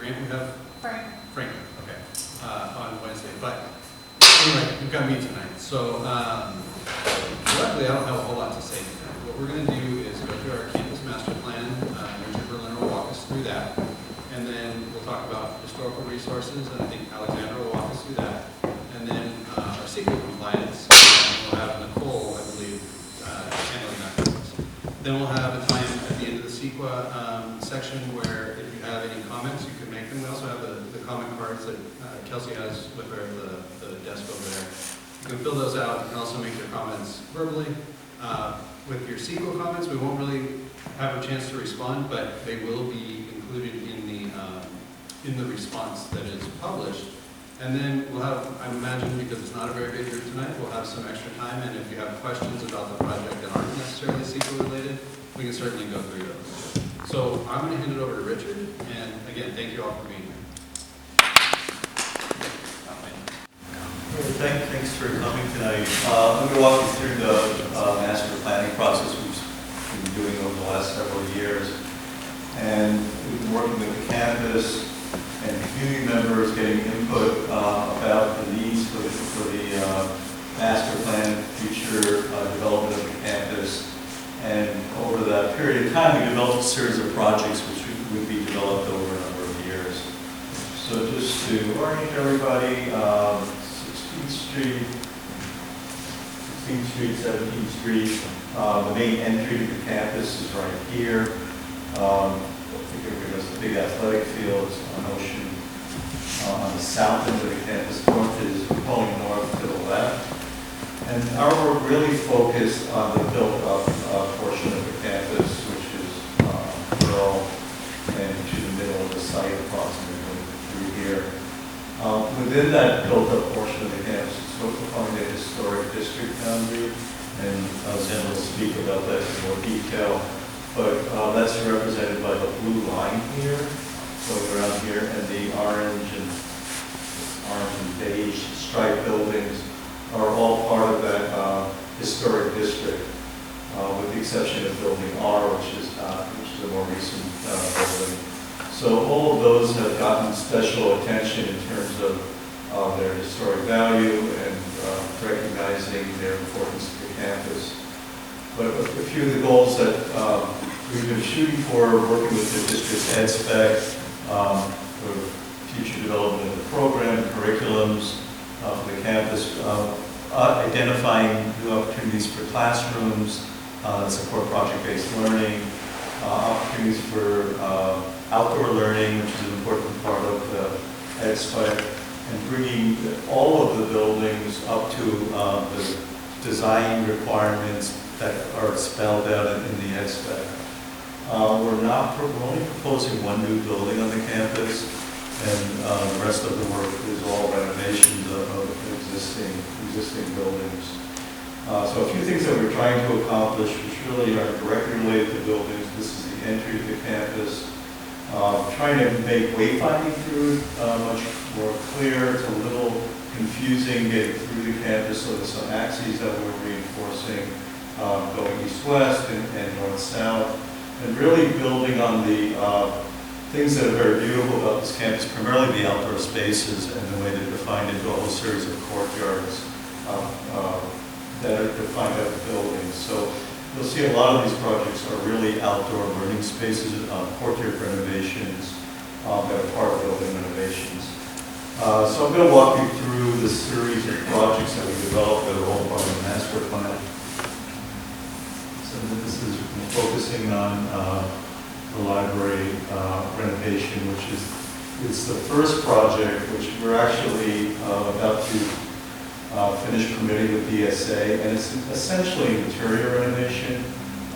Grant, we have Frank. Franklin, okay, on Wednesday. But anyway, we've got me tonight. So luckily I don't have a whole lot to say tonight. What we're going to do is go through our campus master plan. Richard Berliner will walk us through that. And then we'll talk about historical resources, and I think Alexandra will walk us through that. And then our SQL compliance, we'll have Nicole, I believe, handling that for us. Then we'll have a time at the end of the CEQA section where if you have any comments, you can make them. We also have the comment cards that Kelsey has with her, the desk over there. You can fill those out. You can also make your comments verbally. With your SQL comments, we won't really have a chance to respond, but they will be included in the response that is published. And then we'll have, I imagine, because it's not a very big group tonight, we'll have some extra time, and if you have questions about the project that aren't necessarily SQL related, we can certainly go through those. So I'm going to hand it over to Richard, and again, thank you all for being here. Thanks for coming tonight. I'm going to walk you through the master planning process we've been doing over the last several years. And we've been working with the campus and community members, getting input about the needs for the master plan, future development of the campus. And over that period of time, we developed a series of projects which would be developed over a number of years. So just to orient everybody, 16th Street, 17th Street, the main entry to the campus is right here. I think it was the big athletic fields on Ocean. On the south end of the campus, north is pulling north to the left. And our work really focused on the built-up portion of the campus, which is Pearl and to the middle of the site, approximately through here. Within that built-up portion of the campus, it's what we call the historic district boundary, and Alexandra will speak about that in more detail. But that's represented by the blue line here, going around here, and the orange and beige striped buildings are all part of that historic district, with the exception of Building R, which is a more recent building. So all of those have gotten special attention in terms of their historic value and recognizing their importance to the campus. But a few of the goals that we've been shooting for, working with the district's ed spec, for future development of the program, curriculums for the campus, identifying new opportunities for classrooms that support project-based learning, opportunities for outdoor learning, which is an important part of the ed spec, and bringing all of the buildings up to the design requirements that are spelled out in the ed spec. We're only proposing one new building on the campus, and the rest of the work is all renovations of existing buildings. So a few things that we're trying to accomplish, which really are directly related to buildings. This is the entry to the campus. Trying to make wayfinding through much more clear. It's a little confusing getting through the campus, so there's some axes that we're reinforcing, going east-west and north-south, and really building on the things that are very beautiful about this campus, primarily the outdoor spaces and the way they're defined into a whole series of courtyards that are defined out of buildings. So you'll see a lot of these projects are really outdoor learning spaces, courtyard renovations that are part of building renovations. So I'm going to walk you through the series of projects that we developed that are all part of the master plan. So this is focusing on the library renovation, which it's the first project which we're actually about to finish permitting with DSA, and it's essentially an interior renovation.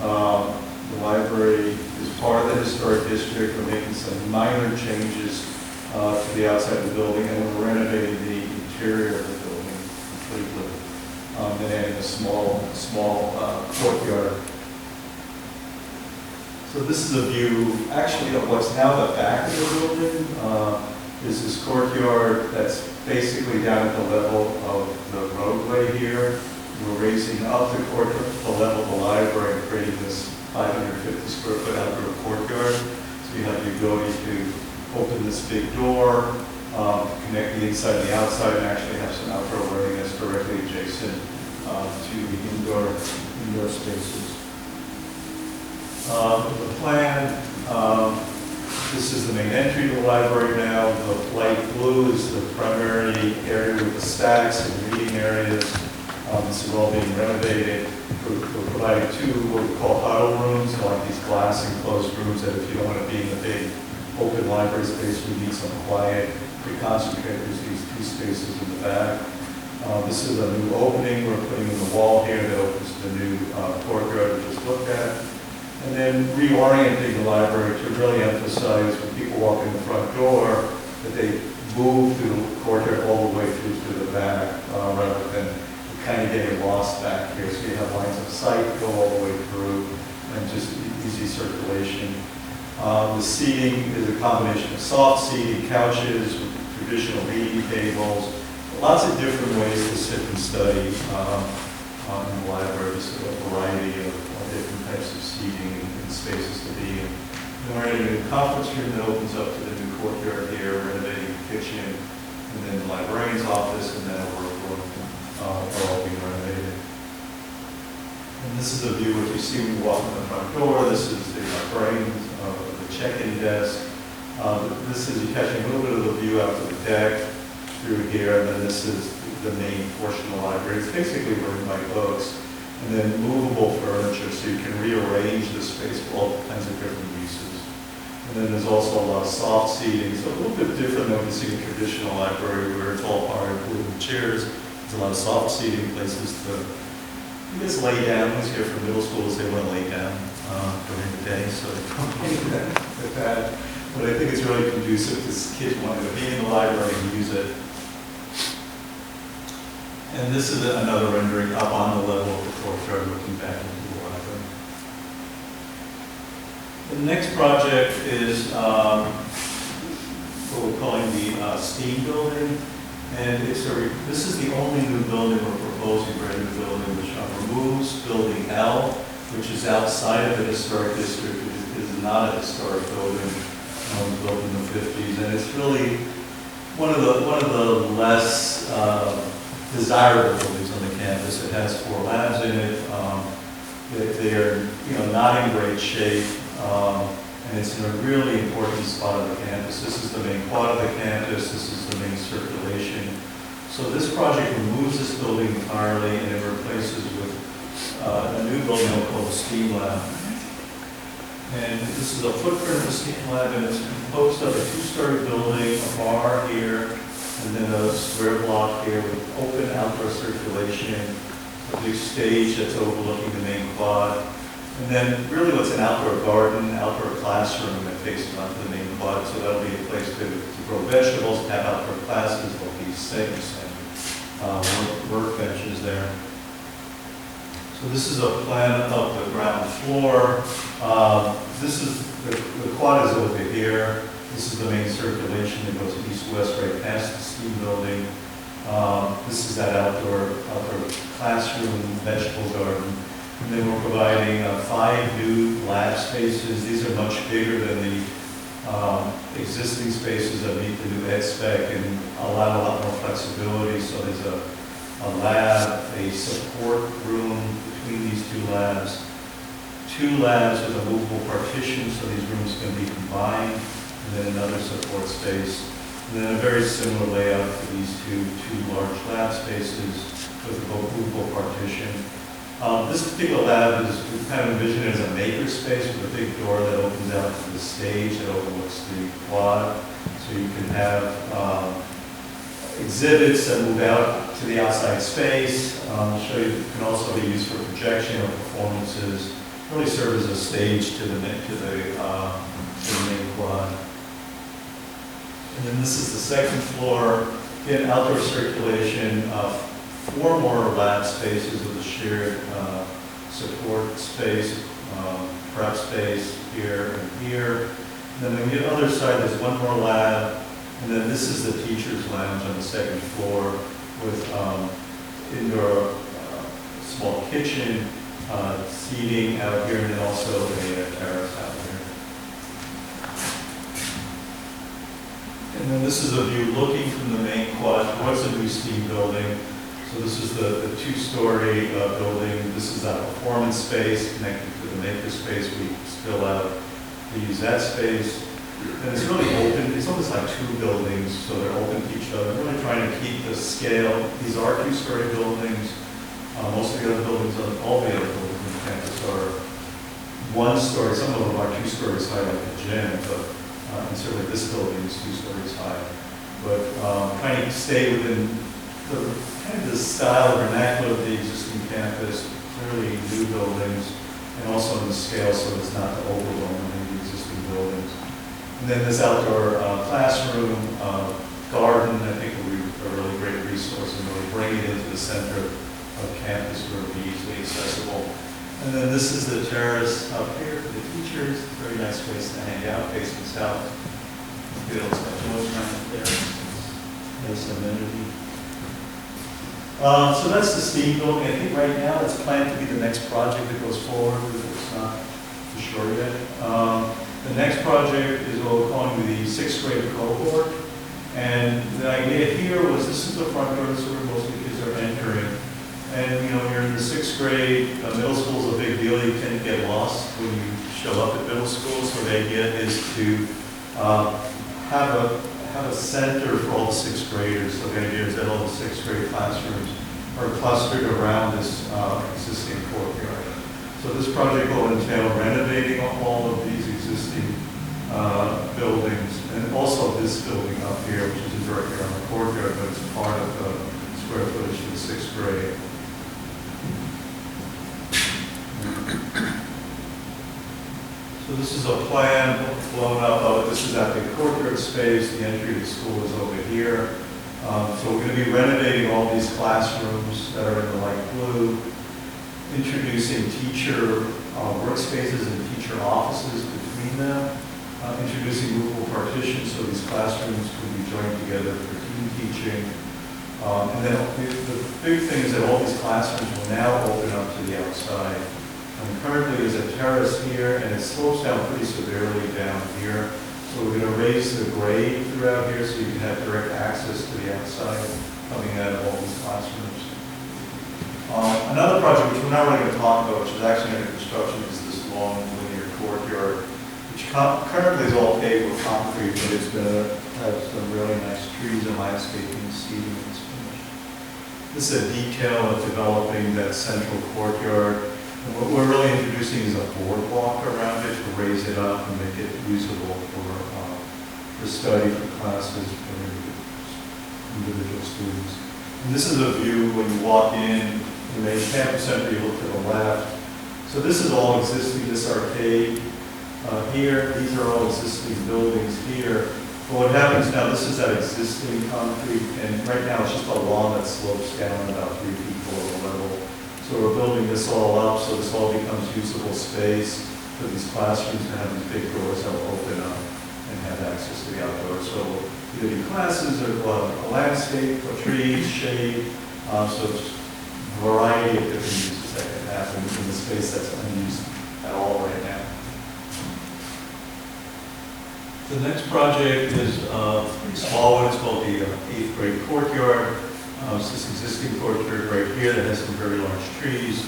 The library is part of the historic district. We're making some minor changes to the outside of the building, and we're renovating the interior of the building completely. Then adding a small courtyard. So this is a view, actually, of what's now the back of the building. Is this courtyard that's basically down at the level of the roadway here. We're raising up the courtyard to the level of the library and creating this 550 square foot outdoor courtyard. So you have the ability to open this big door, connect the inside and the outside, and actually have some outdoor learning that's directly adjacent to the indoor spaces. The plan, this is the main entry to the library now. The light blue is the primary area with the stacks and reading areas. This is all being renovated. We're providing two what we call huddle rooms, like these glass enclosed rooms that if you don't want to be in the big open library space, we need some quiet. We concentrate these two spaces in the back. This is a new opening we're putting in the wall here that opens the new courtyard we just looked at. And then reorienting the library to really emphasize when people walk in the front door that they move through the courtyard all the way through to the back rather than kind of getting lost back here. So you have lines of sight go all the way through and just easy circulation. The seating is a combination of soft seating, couches, traditional reading tables, lots of different ways to sit and study in the library, just a variety of different types of seating and spaces to be in. And we're in a new conference room that opens up to the new courtyard here, renovating the kitchen, and then the librarian's office, and then a workroom are all being renovated. And this is a view of what you see when you walk in the front door. This is the librarian's the check-in desk. This is, you're catching a little bit of the view out to the deck through here, and then this is the main portion of the library. It's basically where you buy books, and then movable furniture, so you can rearrange the space for all kinds of different uses. And then there's also a lot of soft seating, so a little bit different than what you see in a traditional library where it's all part of wooden chairs. There's a lot of soft seating, places to, you just lay down. Once you're from middle schools, they want to lay down during the day, so they don't with that. But I think it's really conducive to kids wanting to be in the library and use it. And this is another rendering up on the level of the courtyard looking back into the library. The next project is what we're calling the STEAM building. And this is the only new building we're proposing, brand new building, which removes building L, which is outside of the historic district. It is not a historic building. Built in the 50s, and it's really one of the less desirable buildings on the campus. It has 4 labs in it. They are not in great shape, and it's in a really important spot of the campus. This is the main quad of the campus. This is the main circulation. So this project removes this building entirely, and it replaces with a new building called the STEAM Lab. And this is a footprint of the STEAM Lab, and it's composed of a 2-story building, a bar here, and then a square block here with open outdoor circulation, a big stage that's overlooking the main quad, and then really what's an outdoor garden, outdoor classroom that faces onto the main quad, so that'll be a place to grow vegetables, have outdoor classes, there'll be sinks and work benches there. So this is a plan of the ground floor. This is the quad is over here. This is the main circulation that goes east-west right past the STEAM building. This is that outdoor classroom, vegetable garden. And then we're providing 5 new lab spaces. These are much bigger than the existing spaces that meet the new ed spec and allow a lot more flexibility. So there's a lab, a support room between these 2 labs, 2 labs with a movable partition, so these rooms can be combined, and then another support space, and then a very similar layout for these two large lab spaces with a movable partition. This particular lab is, we kind of envision it as a maker space with a big door that opens out to the stage that overlooks the quad, so you can have exhibits that move out to the outside space. I'll show you, it can also be used for projection or performances. Really serve as a stage to the main quad. And then this is the second floor. Again, outdoor circulation, 4 more lab spaces with a shared support space, prep space here and here. And then on the other side, there's 1 more lab. And then this is the teacher's lounge on the second floor with indoor small kitchen, seating out here, and then also a terrace out here. And then this is a view looking from the main quad towards the new steam building. So this is the two-story building. This is our performance space connected to the maker space. We spill out to use that space. And it's really open. It's almost like two buildings, so they're open to each other. Really trying to keep the scale. These are two-story buildings. Most of the other buildings, all the other buildings on campus are one story. Some of them are 2 stories high, like the gym, but and certainly this building is 2 stories high. But trying to stay within the kind of the style or vernacular of the existing campus, clearly new buildings, and also in the scale so it's not to overwhelm any of the existing buildings. And then this outdoor classroom, garden, I think will be a really great resource and really bring it into the center of campus where it'll be easily accessible. And then this is the terrace up here for the teachers. Very nice place to hang out, facing south. It's got George right there. Nice amenity. So that's the steam building. I think right now it's planned to be the next project that goes forward. It's not for sure yet. The next project is what we're calling the 6th grade cohort. And the idea here was this is the front door, this is where most of the kids are entering. And you know, when you're in the 6th grade, middle school is a big deal. You tend to get lost when you show up at middle school. So the idea is to have a center for all the 6th graders. So the idea is that all the 6th grade classrooms are clustered around this existing courtyard. So this project will entail renovating all of these existing buildings, and also this building up here, which isn't directly on the courtyard, but it's part of the square footage of the 6th grade. So this is a plan blown up of it. This is at the courtyard space. The entry to the school is over here. So we're going to be renovating all these classrooms that are in the light blue, introducing teacher workspaces and teacher offices between them, introducing movable partitions so these classrooms can be joined together for team teaching. And then the big thing is that all these classrooms will now open up to the outside. Currently there's a terrace here and it slopes down pretty severely down here. So we're going to raise the grade throughout here so you can have direct access to the outside coming out of all these classrooms. Another project which we're not really going to talk about, which is actually under construction, is this long linear courtyard, which currently is all paved with concrete, but it's going to have some really nice trees and landscaping seating when it's finished. This is a detail of developing that central courtyard. And what we're really introducing is a boardwalk around it to raise it up and make it usable for study, for classes, for individual students. And this is a view when you walk in the main campus center, you look to the left. So this is all existing, this arcade here. These are all existing buildings here. But what happens now, this is that existing concrete, and right now it's just a lawn that slopes down about 3 feet below the level. So we're building this all up so this all becomes usable space for these classrooms to have these big doors that will open up and have access to the outdoors. So we'll either do classes or a landscape, or trees, shade, so it's a variety of different uses that can happen in the space that's unused at all right now. The next project is a pretty small one. It's called the 8th grade courtyard. It's this existing courtyard right here that has some very large trees.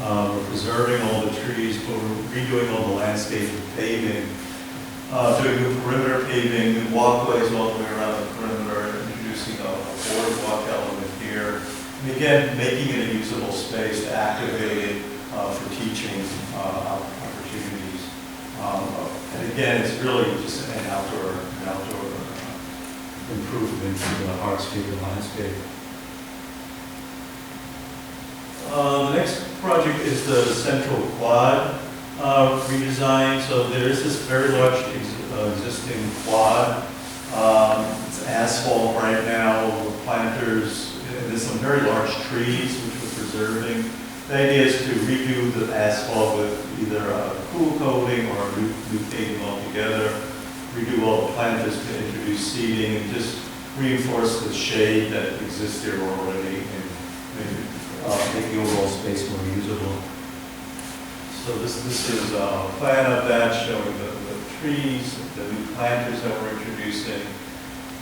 We're preserving all the trees, but we're redoing all the landscape and paving, doing new perimeter paving, new walkways all the way around the perimeter, introducing a boardwalk element here. And again, making it a usable space to activate it for teaching opportunities. And again, it's really just an outdoor improvement to the hardscape and landscape. The next project is the central quad redesign. So there is this very large existing quad. It's asphalt right now with planters. And there's some very large trees which we're preserving. The idea is to redo the asphalt with either a cool coating or a new paving altogether. Redo all the planters to introduce seating and just reinforce the shade that exists here already and make the overall space more usable. So this is a plan of that showing the trees, the new planters that we're introducing.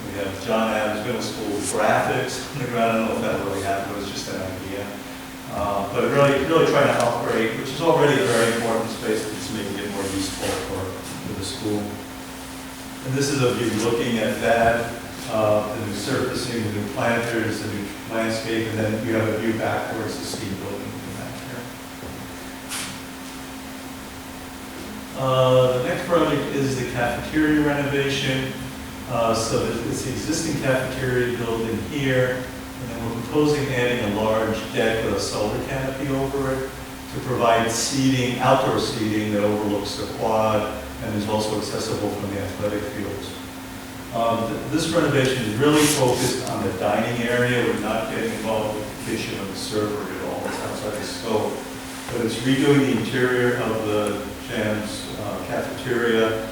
We have John Adams Middle School graphics on the ground. I don't know if that really happened, it was just an idea. But really trying to upgrade, which is already a very important space, but just making it more useful for the school. And this is a view looking at that, the new surfacing, the new planters, the new landscape, and then you have a view back towards the steam building from back here. The next project is the cafeteria renovation. So it's the existing cafeteria building here, and then we're proposing adding a large deck with a solar canopy over it to provide seating, outdoor seating that overlooks the quad and is also accessible from the athletic fields. This renovation is really focused on the dining area. We're not getting involved with the kitchen or the server at all. It's outside the scope. But it's redoing the interior of the Jam's cafeteria.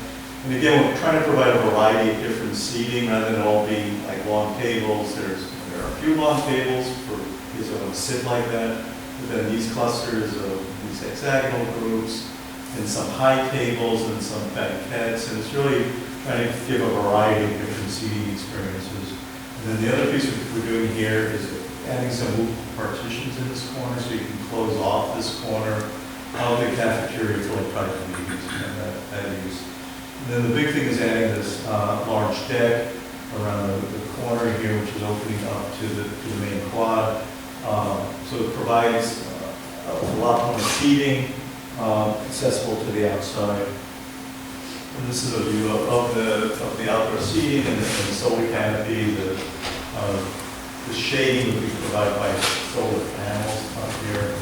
And again, we're trying to provide a variety of different seating rather than all being like long tables. There are a few long tables for kids that want to sit like that. But then these clusters of these hexagonal groups, and some high tables and some banquettes. And it's really trying to give a variety of different seating experiences. And then the other piece we're doing here is adding some wood partitions in this corner so you can close off this corner of the cafeteria for like private meetings and that use. And then the big thing is adding this large deck around the corner here, which is opening up to the main quad. So it provides a lot more seating, accessible to the outside. And this is a view of the outdoor seating and the solar canopy, the shading that we provide by solar panels up here.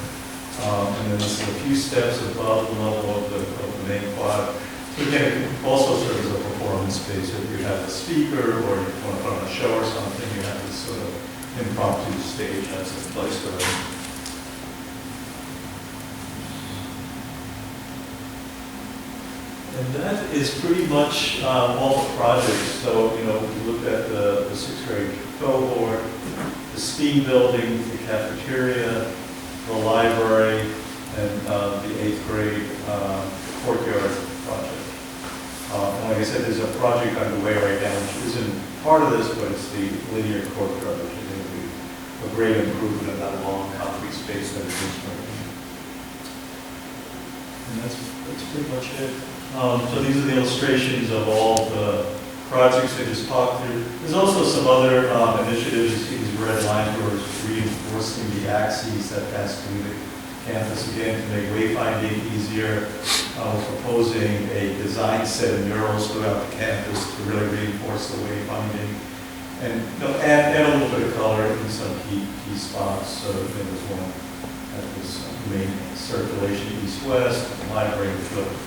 And then this is a few steps above the level of the main quad. So again, it can also serve as a performance space. If you have a speaker or you want to put on a show or something, you have this sort of impromptu stage that's in place for them. And that is pretty much all the projects. So, you know, we looked at the 6th grade cohort, the STEAM building, the cafeteria, the library, and the 8th grade courtyard project. And like I said, there's a project underway right now, which isn't part of this, but it's the linear courtyard, which I think will be a great improvement of that long concrete space that exists right now. And that's pretty much it. So these are the illustrations of all the projects I just talked through. There's also some other initiatives. You see these red lines where we're reinforcing the axes that pass through the campus again to make wayfinding easier. We're proposing a design set of murals throughout the campus to really reinforce the wayfinding and add a little bit of color in some key spots. So there was one at this main circulation east-west, the library, the building.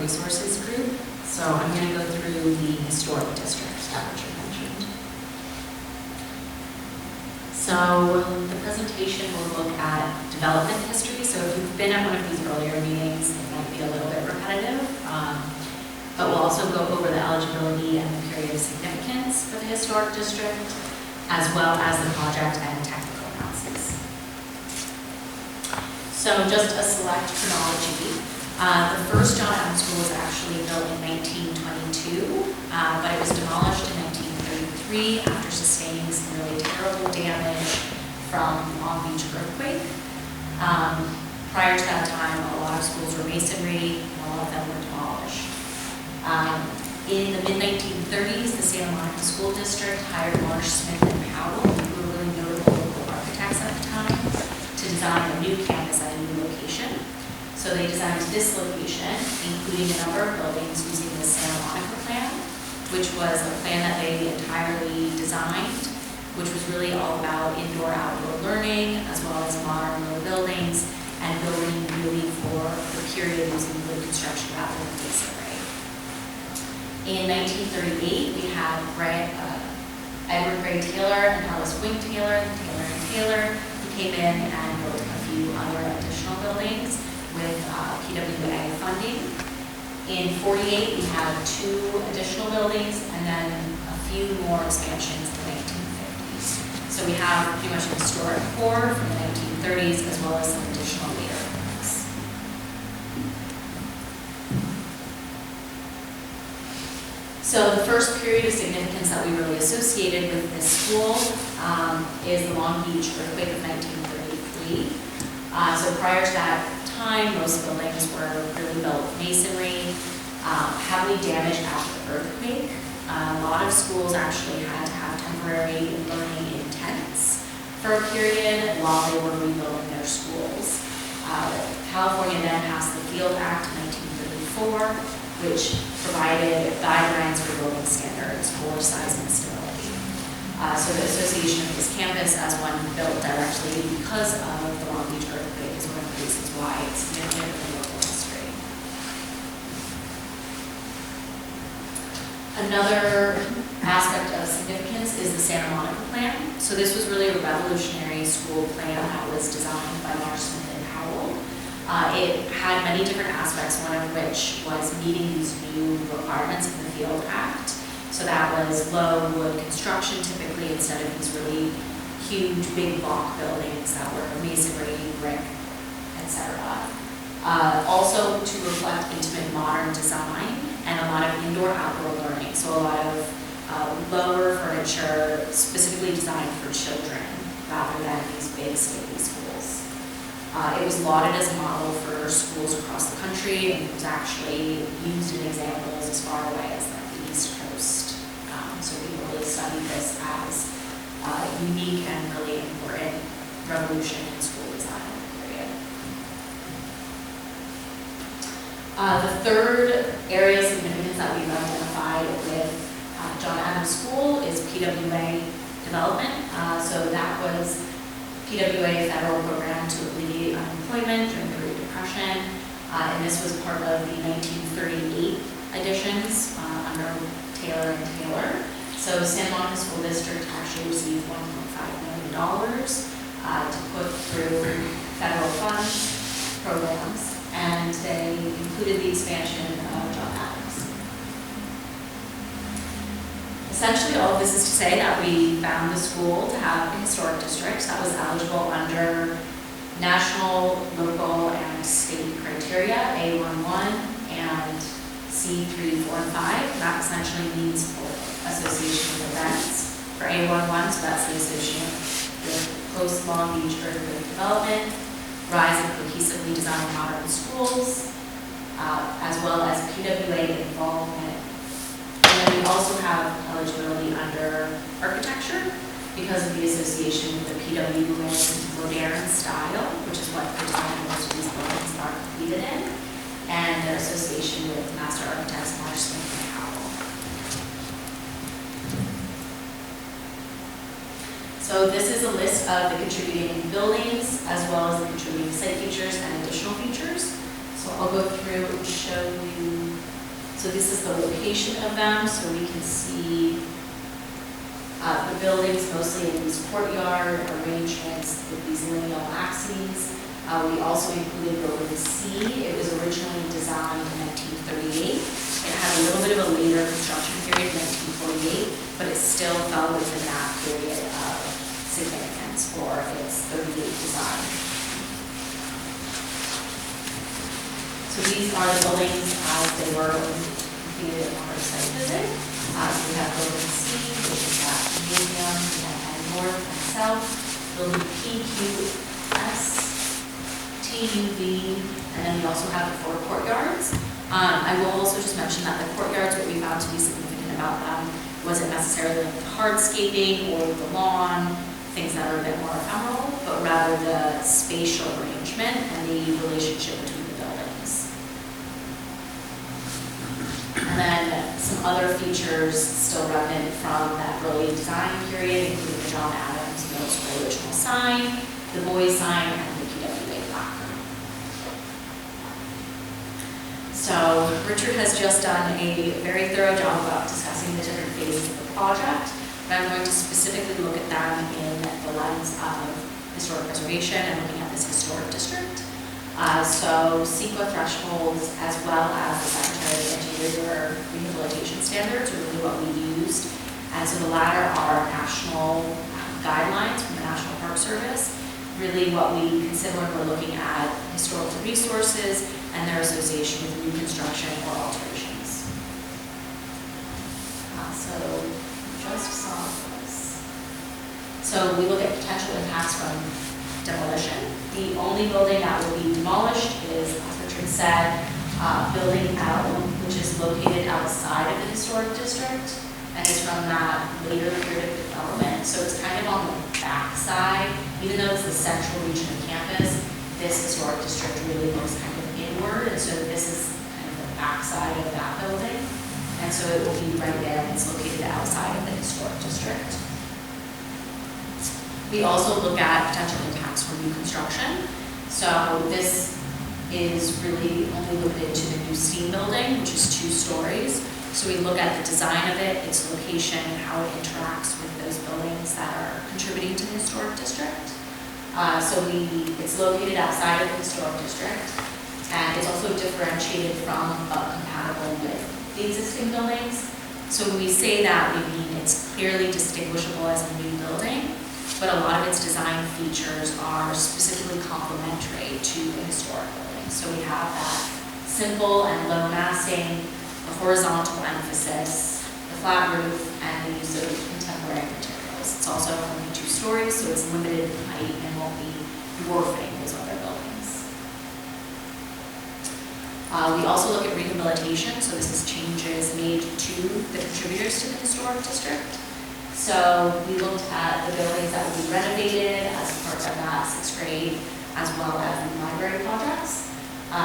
Resources group. So I'm going to go through the historic districts that Richard mentioned. So the presentation will look at development history. So if you've been at one of these earlier meetings, it might be a little bit repetitive, but we'll also go over the eligibility and the period of significance for the historic district, as well as the project and technical analysis. So just a select chronology. The first John Adams School was actually built in 1922, but it was demolished in 1933 after sustaining some really terrible damage from the Long Beach earthquake. Prior to that time, a lot of schools were masonry, and a lot of them were demolished. In the mid-1930s, the Santa Monica School District hired Marsh, Smith, and Powell, who were really notable local architects at the time, to design a new campus at a new location. So they designed this location, including a number of buildings using the Santa Monica plan, which was a plan that they entirely designed, which was really all about indoor-outdoor learning, as well as modern low buildings, and building really for the period using wood construction rather than masonry. In 1938, we had Edward Gray Taylor and Alice Wing Taylor, who came in and built a few other additional buildings with PW In 48, we had 2 additional buildings and then a few more expansions in the 1950s. So we have pretty much a historic core from the 1930s as well as some additional later ones. So the first period of significance that we really associated with this school is the Long Beach earthquake of 1933. So prior to that time, most buildings were really built masonry, heavily damaged after the earthquake. A lot of schools actually had to have temporary learning in tents for a period while they were rebuilding their schools. California then passed the Field Act in 1934, which provided guidelines for building standards for size and stability. So the association of this campus as one built directly because of the Long Beach earthquake is one of the reasons why it's significant in local history. Another aspect of significance is the Santa Monica Plan. So this was really a revolutionary school plan that was designed by Marston and Howell. It had many different aspects, one of which was meeting these new requirements in the Field Act. So that was low wood construction typically instead of these really huge big block buildings that were masonry, brick, etc. Also to reflect intimate modern design and a lot of indoor-outdoor learning. So a lot of lower furniture specifically designed for children rather than these big stately schools. It was lauded as a model for schools across the country and was actually used in examples as far away as like the East Coast. So people really studied this as a unique and really important revolution in school design period. The third area of significance that we've identified with John Adams School is PWA development. So that was PWA, a federal program to alleviate unemployment during the Great Depression. And this was part of the 1938 additions under Taylor and Taylor. So Santa Monica School District actually received $1.5 million to put through federal funds programs, and they included the expansion of John Adams. Essentially, all of this is to say that we found the school to have a historic district that was eligible under national, local, and state criteria, A11 and C3, 4, and 5. That essentially means association with events. For A11, so that's the association with post-Long Beach earthquake development, rise and cohesively designed modern schools, as well as PWA involvement. And then we also have eligibility under architecture because of the association with the PWA modern style, which is what the design most of these buildings are completed in, and their association with master architects Marston and Howell. So this is a list of the contributing buildings as well as the contributing site features and additional features. So I'll go through and show you. So this is the location of them, so we can see the buildings mostly in these courtyard arrangements with these lineal axes. We also included building C. It was originally designed in 1938. It had a little bit of a later construction period, 1948, but it still fell within that period of significance for its 38 design. So these are the buildings as they were completed on our site visit. We have building C, which is that museum, we have north and south, building P, Q, S, TUV, and then we also have the 4 courtyards. I will also just mention that the courtyards, what we found to be significant about them wasn't necessarily like the hardscaping or the lawn, things that are a bit more ephemeral, but rather the spatial arrangement and the relationship between the buildings. And then some other features still remnant from that early design period, including the John Adams Middle School original sign, the boys sign, and the PWA placard. So Richard has just done a very thorough job about discussing the different phases of the project, but I'm going to specifically look at them in the lens of historic preservation and looking at this historic district. So CEQA thresholds, as well as the Secretary contemporary interior rehabilitation standards are really what we used. And so the latter are national guidelines from the National Park Service, really what we consider when we're looking at historical resources and their association with new construction or alterations. So just saw this. So we look at potential impacts from demolition. The only building that will be demolished is, as Richard said, Building L, which is located outside of the historic district and is from that later period of development. So it's kind of on the back side. Even though it's the central region of campus, this historic district really looks kind of inward. And so this is kind of the back side of that building. And so it will be right there, and it's located outside of the historic district. We also look at potential impacts from new construction. So this is really only limited to the new steam building, which is 2 stories. So we look at the design of it, its location, how it interacts with those buildings that are contributing to the historic district. It's located outside of the historic district, and it's also differentiated from but compatible with the existing buildings. So when we say that, we mean it's clearly distinguishable as a new building, but a lot of its design features are specifically complementary to the historic building. So we have that simple and low massing, the horizontal emphasis, the flat roof, and the use of contemporary materials. It's also only 2 stories, so it's limited in height and won't be dwarfing those other buildings. We also look at rehabilitation, so this is changes made to the contributors to the historic district. So we looked at the buildings that will be renovated as part of that 6th grade, as well as the library projects.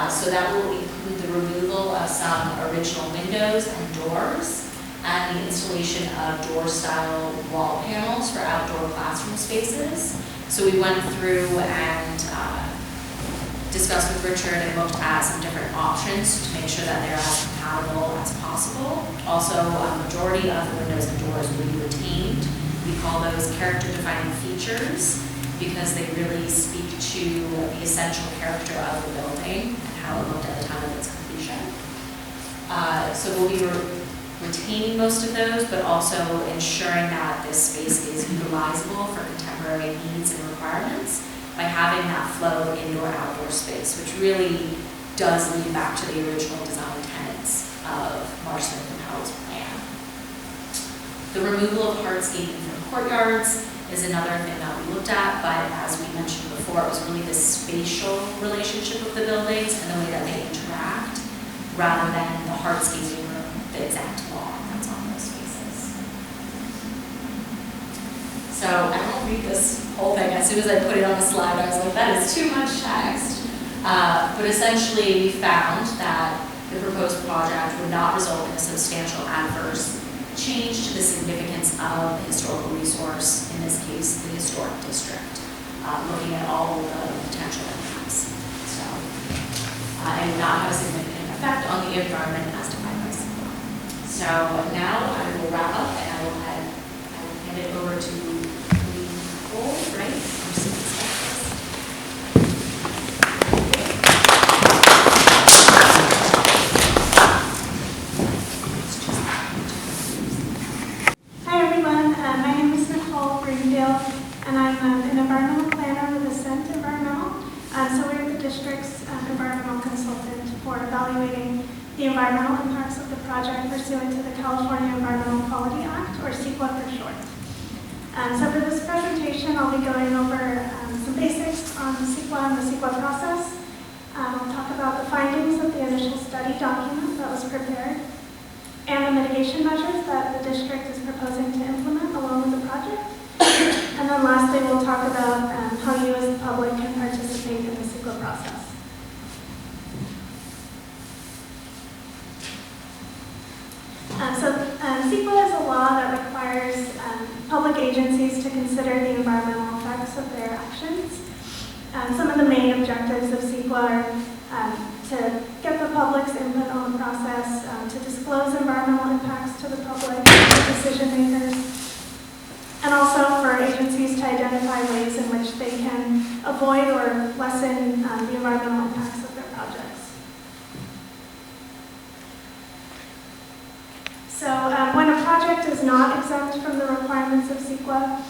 So that will include the removal of some original windows and doors, and the installation of door-style wall panels for outdoor classroom spaces. So we went through and discussed with Richard and looked at some different options to make sure that they're as compatible as possible. Also, a majority of the windows and doors will be retained. We call those character-defining features because they really speak to the essential character of the building and how it looked at the time of its completion. So we'll be retaining most of those, but also ensuring that this space is utilizable for contemporary needs and requirements by having that flow of indoor-outdoor space, which really does lead back to the original design tenets of Marsh Smith and Howell's plan. The removal of hardscaping from courtyards is another thing that we looked at, but as we mentioned before, it was really the spatial relationship of the buildings and the way that they interact, rather than the hardscaping room, the exact lawn that's on those spaces. So I won't read this whole thing. As soon as I put it on the slide, I was like, that is too much text. But essentially, we found that the proposed project would not result in a substantial adverse change to the significance of the historical resource, in this case, the historic district, looking at all of the potential impacts. So, and would not have a significant effect on the environment as defined by SIPA. So now I will wrap up and I will hand it over to Nicole, right? From SIPA Specialist. Hi everyone, my name is Nicole Greenfield, and I'm an environmental planner with Ascent Environmental. So we're the district's environmental consultant for evaluating the environmental impacts of the project pursuant to the California Environmental Quality Act, or CEQA for short. So for this presentation, I'll be going over some basics on CEQA and the CEQA process. I'll talk about the findings of the initial study document that was prepared, and the mitigation measures that the district is proposing to implement along with the project. And then lastly, we'll talk about how you as the public can participate in the CEQA process. CEQA is a law that requires public agencies to consider the environmental effects of their actions. Some of the main objectives of CEQA are to get the public's input on the process, to disclose environmental impacts to the public and decision makers, and also for agencies to identify ways in which they can avoid or lessen the environmental impacts of their projects. is not exempt from the requirements of CEQA.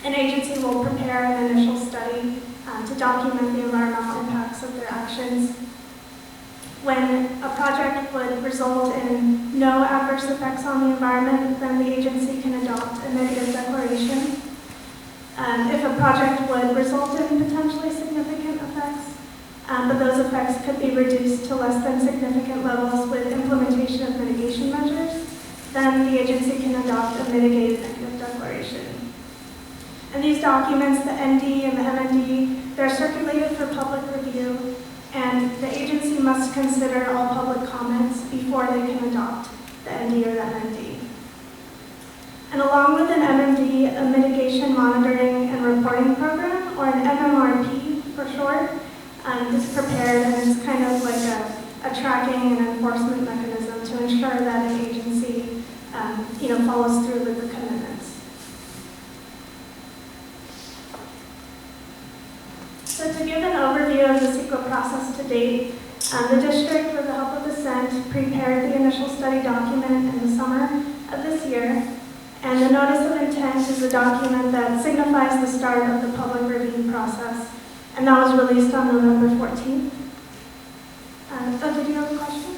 An agency will prepare an initial study to document the environmental impacts of their actions. When a project would result in no adverse effects on the environment, then the agency can adopt a negative declaration. If a project would result in potentially significant effects, but those effects could be reduced to less than significant levels with implementation of mitigation measures, then the agency can adopt a mitigated negative declaration. And these documents, the ND and the MND, they're circulated for public review, and the agency must consider all public comments before they can adopt the ND or the MND. And along with an MMD, a mitigation monitoring and reporting program, or an MMRP for short, is prepared, and it's kind of like a tracking and enforcement mechanism to ensure that an agency follows through with the commitments. So to give an overview of the CEQA process to date, the district, with the help of Ascent, prepared the initial study document in the summer of this year, and the notice of intent is a document that signifies the start of the public review process, and that was released on November 14th. Did you have a question?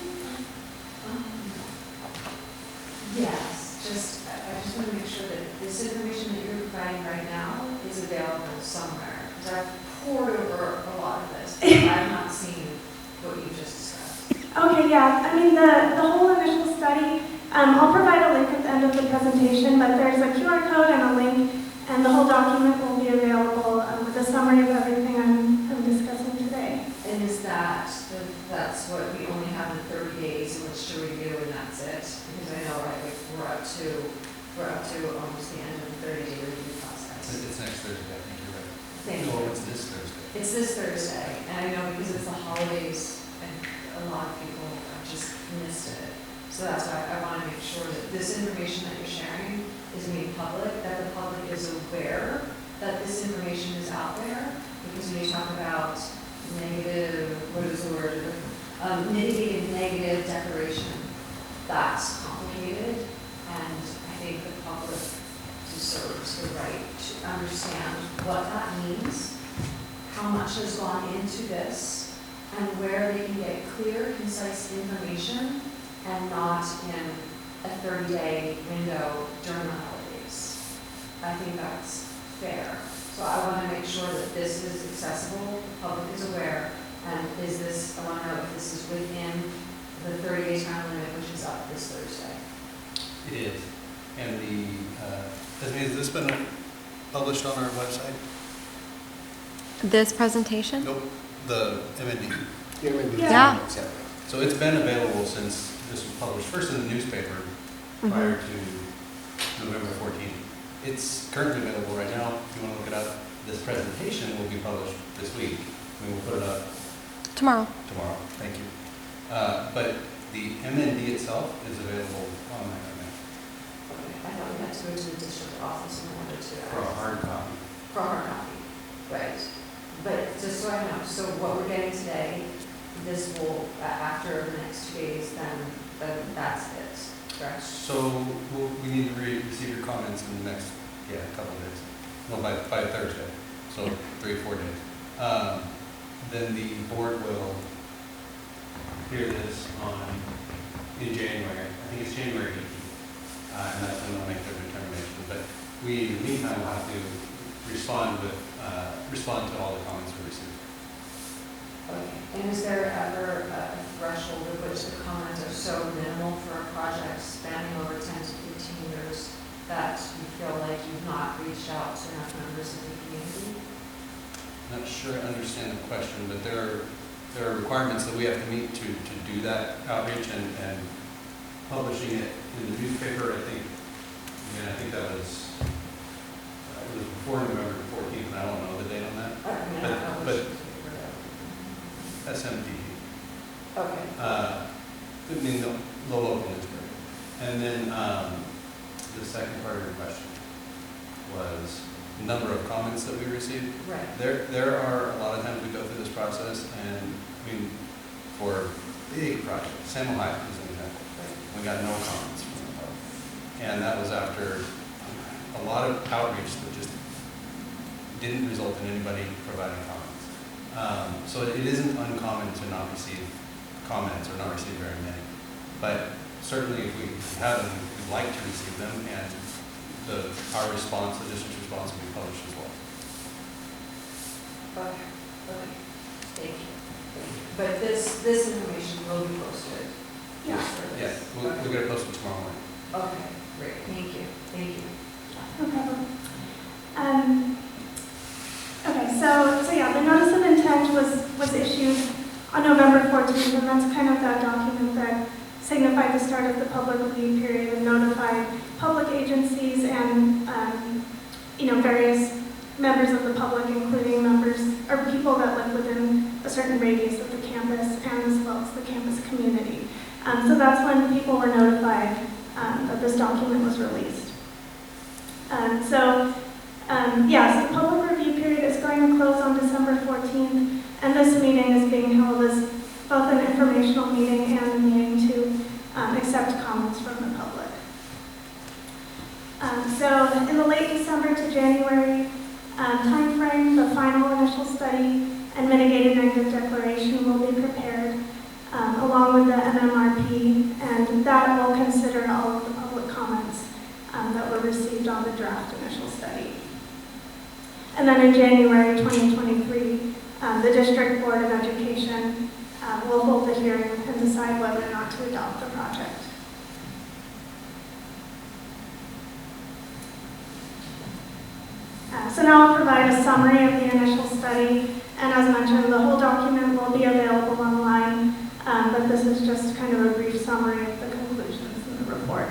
Yes, I just want to make sure that this information that you're providing right now is available somewhere. Because I've poured over a lot of this, but I've not seen what you just discussed. Okay, yeah. I mean, the whole initial study, I'll provide a link at the end of the presentation, but there's a QR code and a link, and the whole document will be available with a summary of everything I'm discussing today. And is that's what we only have the 30 days in which to review, and that's it? Because I know, right, we're up to almost the end of the 30-day review process. It's next Thursday, I think you're right. Thank No, you. it's this Thursday. It's this Thursday, and I know because it's the holidays, and a lot of people have just missed it. So that's why I want to make sure that this information that you're sharing is made public, that the public is aware that this information is out there. Because when you talk about negative, what is the word? Mitigated negative declaration, that's complicated, and I think the public deserves the right to understand what that means, how much has gone into this, and where they can get clear, concise information, and not in a 30-day window during the holidays. I think that's fair. So I want to make sure that this is accessible, the public is aware, and I want to know if this is within the 30-day time limit, which is up this Thursday. It is. And has this been published on our website? This presentation? Nope, the MND. Yeah. So it's been available since this was published, first in the newspaper prior to November 14th. It's currently available right now. If you want to look it up, this presentation will be published this week. We will put it up Tomorrow. Thank you. But the MND itself is available online right now I thought we had to go to the district office in order to. for a hard copy. For a hard copy, right. But just so I know, so what we're getting today, this will, after the next 2 days, then that's it, correct? So we need to receive your comments in the next, couple of days. No, by Thursday, so 3 or 4 days. Then the board will hear this in January. I think it's January 18th, and that's when they'll make their determination. But we, in the meantime, will have to respond to all the comments we receive. Okay, and is there ever a threshold at which the comments are so minimal for a project spanning over 10 to 15 years that you feel like you've not reached out to enough members of the community? Not sure I understand the question, but there are requirements that we have to meet to do that outreach, and publishing it in the newspaper, I think that was before November 14th, and I don't know the date on that. I mean, I don't know But which newspaper that SMTP. Okay. I mean, the local newspaper. And then the second part of your question was the number of comments that we received. Right. There are a lot of times we go through this process, and for big projects, Sam Ohio is an example. We got no comments from the public. And that was after a lot of outreach that just didn't result in anybody providing comments. So it isn't uncommon to not receive comments or not receive very many. But certainly if we have them, we'd like to receive them, and our response, the district's response, will be published as well. Okay, okay, thank you. But this information will be posted? Yeah. Yeah, we'll get it posted tomorrow morning. Okay, great, thank you, thank you. No problem. Okay, so yeah, the notice of intent was issued on November 14th, and that's kind of that document that signified the start of the public review period and notified public agencies and, various members of the public, including members or people that live within a certain radius of the campus and as well as the campus community. So that's when people were notified that this document was released. So the public review period is going to close on December 14th, and this meeting is being held as both an informational meeting and a meeting to accept comments from the public. So in the late December to January timeframe, the final initial study and mitigated negative declaration will be prepared along with the MMRP, and that will consider all of the public comments that were received on the draft initial study. And then in January 2023, the District Board of Education will hold the hearing and decide whether or not to adopt the project. So now I'll provide a summary of the initial study, and as mentioned, the whole document will be available online, but this is just kind of a brief summary of the conclusions in the report.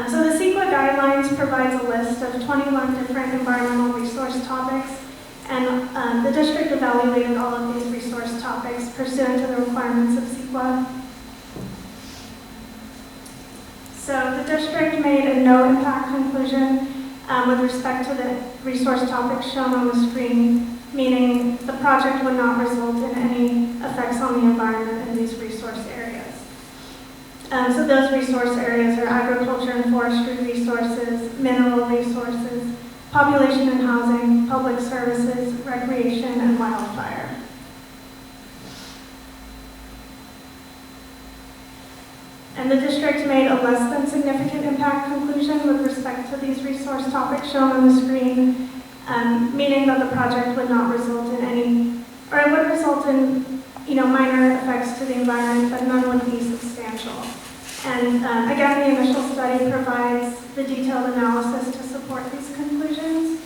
So the CEQA guidelines provides a list of 21 different environmental resource topics, and the district evaluated all of these resource topics pursuant to the requirements of CEQA. So the district made a no impact conclusion with respect to the resource topics shown on the screen, meaning the project would not result in any effects on the environment in these resource areas. So those resource areas are agriculture and forestry resources, mineral resources, population and housing, public services, recreation, and wildfire. And the district made a less than significant impact conclusion with respect to these resource topics shown on the screen, meaning that the project would not result in any, or it would result in, minor effects to the environment, but none would be substantial. And again, the initial study provides the detailed analysis to support these conclusions.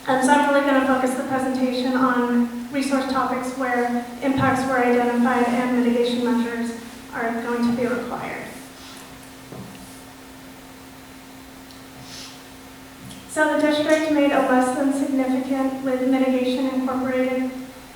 So I'm really going to focus the presentation on resource topics where impacts were identified and mitigation measures are going to be required. So the district made a less than significant with mitigation incorporated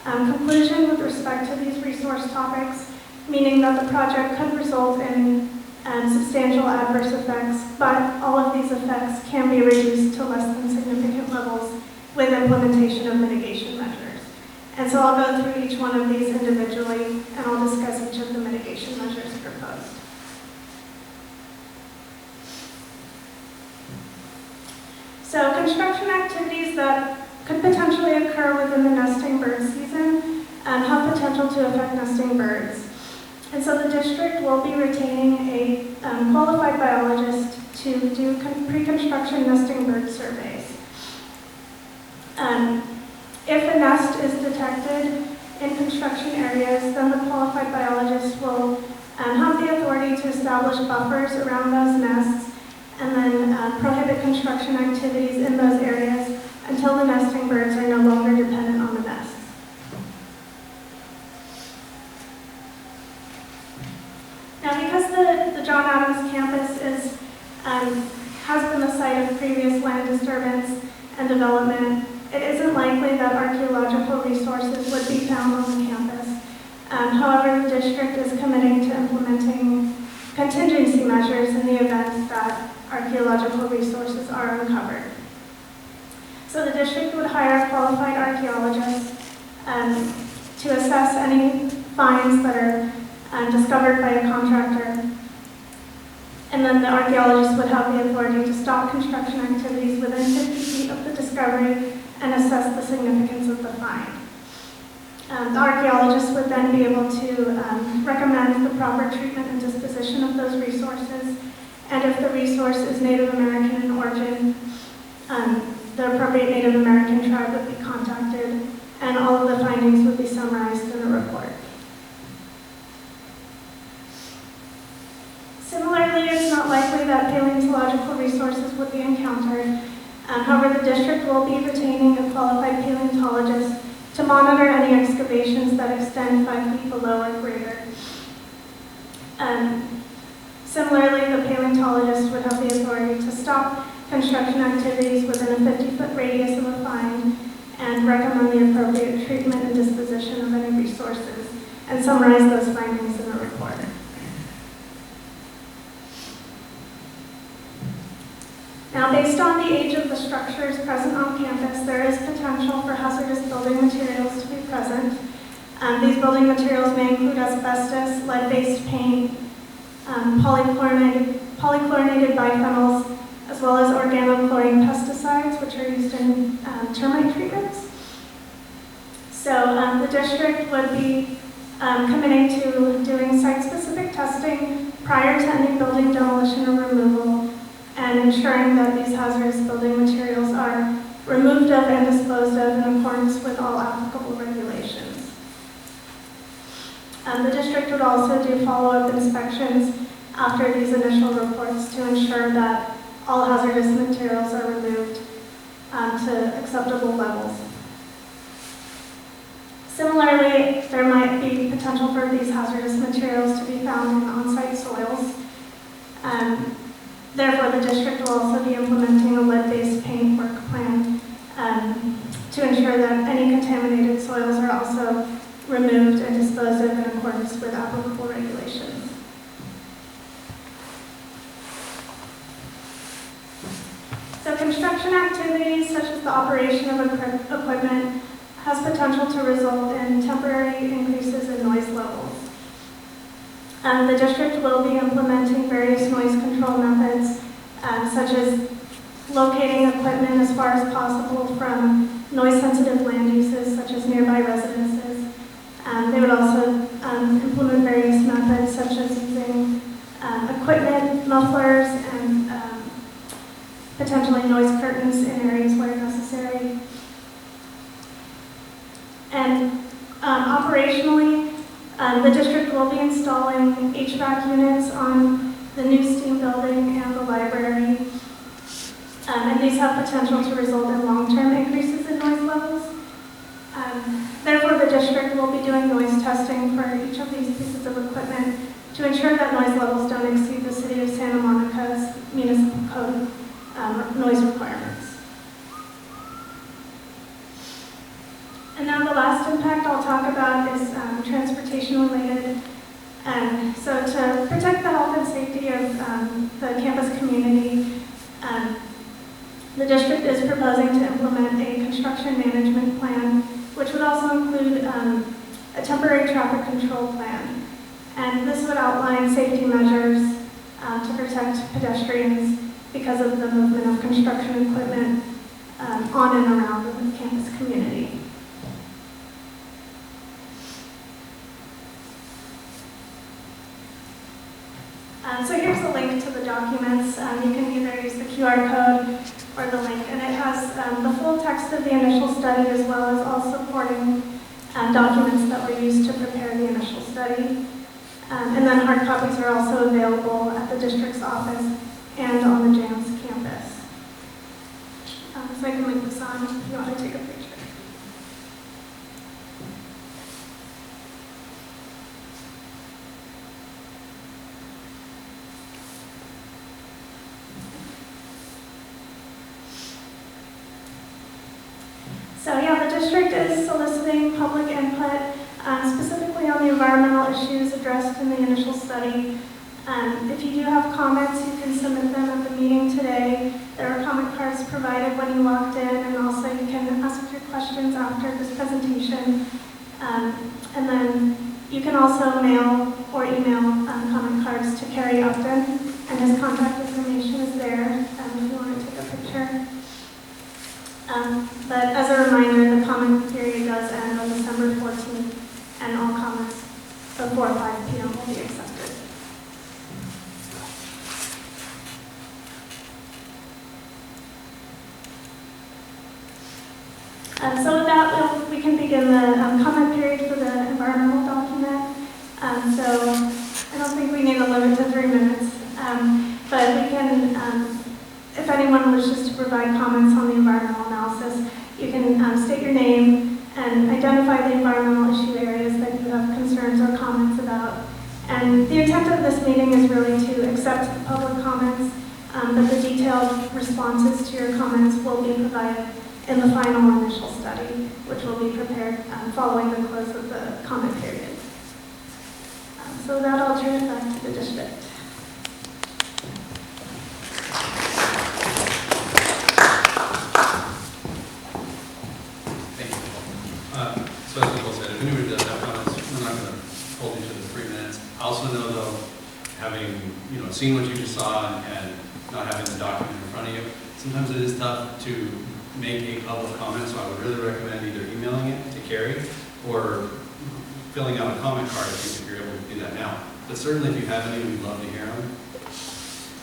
conclusion with respect to these resource topics, meaning that the project could result in substantial adverse effects, but all of these effects can be reduced to less than significant levels with implementation of mitigation measures. And so I'll go through each one of these individually, and I'll discuss each of the mitigation measures proposed. So construction activities that could potentially occur within the nesting bird season have potential to affect nesting birds. And so the district will be retaining a qualified biologist to do pre-construction nesting bird surveys. If a nest is detected in construction areas, then the qualified biologist will have the authority to establish buffers around those nests and then prohibit construction activities in those areas until the nesting birds are no longer dependent on the nests. Now, because the John Adams campus has been the site of previous land disturbance and development, it isn't likely that archaeological resources would be found on the campus. However, the district is committing to implementing contingency measures in the event that archaeological resources are uncovered. So the district would hire qualified archaeologists to assess any finds that are discovered by a contractor. And then the archaeologist would have the authority to stop construction activities within 50 feet of the discovery and assess the significance of the find. The archaeologist would then be able to recommend the proper treatment and disposition of those resources, and if the resource is Native American in origin, the appropriate Native American tribe would be contacted, and all of the findings would be summarized in a report. Similarly, it's not likely that paleontological resources would be encountered. However, the district will be retaining a qualified paleontologist to monitor any excavations that extend 5 feet below or greater. Similarly, the paleontologist would have the authority to stop construction activities within a 50-foot radius of a find and recommend the appropriate treatment and disposition of any resources and summarize those findings in a report. Now, based on the age of the structures present on campus, there is potential for hazardous building materials to be present. These building materials may include asbestos, lead-based paint, polychlorinated biphenyls, as well as organochlorine pesticides, which are used in termite treatments. So the district would be committing to doing site-specific testing prior to any building demolition or removal, and ensuring that these hazardous building materials are removed of and disposed of in accordance with all applicable regulations. The district would also do follow-up inspections after these initial reports to ensure that all hazardous materials are removed to acceptable levels. Similarly, there might be potential for these hazardous materials to be found in on-site soils. Therefore, the district will also be implementing a lead-based paint work plan to ensure that any contaminated soils are also removed and disposed of in accordance with applicable regulations. So construction activities such as the operation of equipment has potential to result in temporary increases in noise levels. The district will be implementing various noise control methods, such as locating equipment as far as possible from noise-sensitive land uses, such as nearby residences. They would also implement various methods, such as using equipment, mufflers, and potentially noise curtains in areas where necessary. And operationally, the district will be installing HVAC units on the new STEAM building and the library. And these have potential to result in long-term increases in noise levels. Therefore, the district will be doing noise testing for each of these pieces of equipment to ensure that noise levels don't exceed the City of Santa Monica's municipal code noise requirements. And now the last impact I'll talk about is transportation related. So to protect the health and safety of the campus community, the district is proposing to implement a construction management plan, which would also include a temporary traffic control plan. And this would outline safety measures to protect pedestrians because of the movement of construction equipment on and around the campus community. So here's the link to the documents. You can either use the QR code or the link, and it has the full text of the initial study as well as all supporting documents that were used to prepare the initial study. And then hard copies are also available at the district's office and on the JAMS campus. So I can link this on if you want to take a picture. So yeah, the district is soliciting public input, specifically on the environmental issues addressed in the initial study. If you do have comments, you can submit them at the meeting today. There are comment cards provided when you walked in, and also you can ask your questions after this presentation. And then you can also mail or email comment cards to Carrie Upton, and and his contact information is there if you want to take a picture. But as a reminder, the comment period does end on December 14th, and all comments before 5 p.m. will be accepted. So with that, we can begin the comment period for the environmental document. So I don't think we need a limit to 3 minutes, but we can, if anyone wishes to provide comments on the environmental analysis, you can state your name and identify the environmental issue areas that you have concerns or comments about. And the intent of this meeting is really to accept the public comments, but the detailed responses to your comments will be provided in the final initial study, which will be prepared following the close of the comment period. So with that, I'll turn it back to the district. Thank you. So as Nicole said, if anybody does have comments, we're not going to hold you to the 3 minutes. I also know, though, having seen what you just saw and not having the document in front of you, sometimes it is tough to make a public comment, so I would really recommend either emailing it to Carrie or filling out a comment card if you're able to do that now. But certainly if you have any, we'd love to hear them.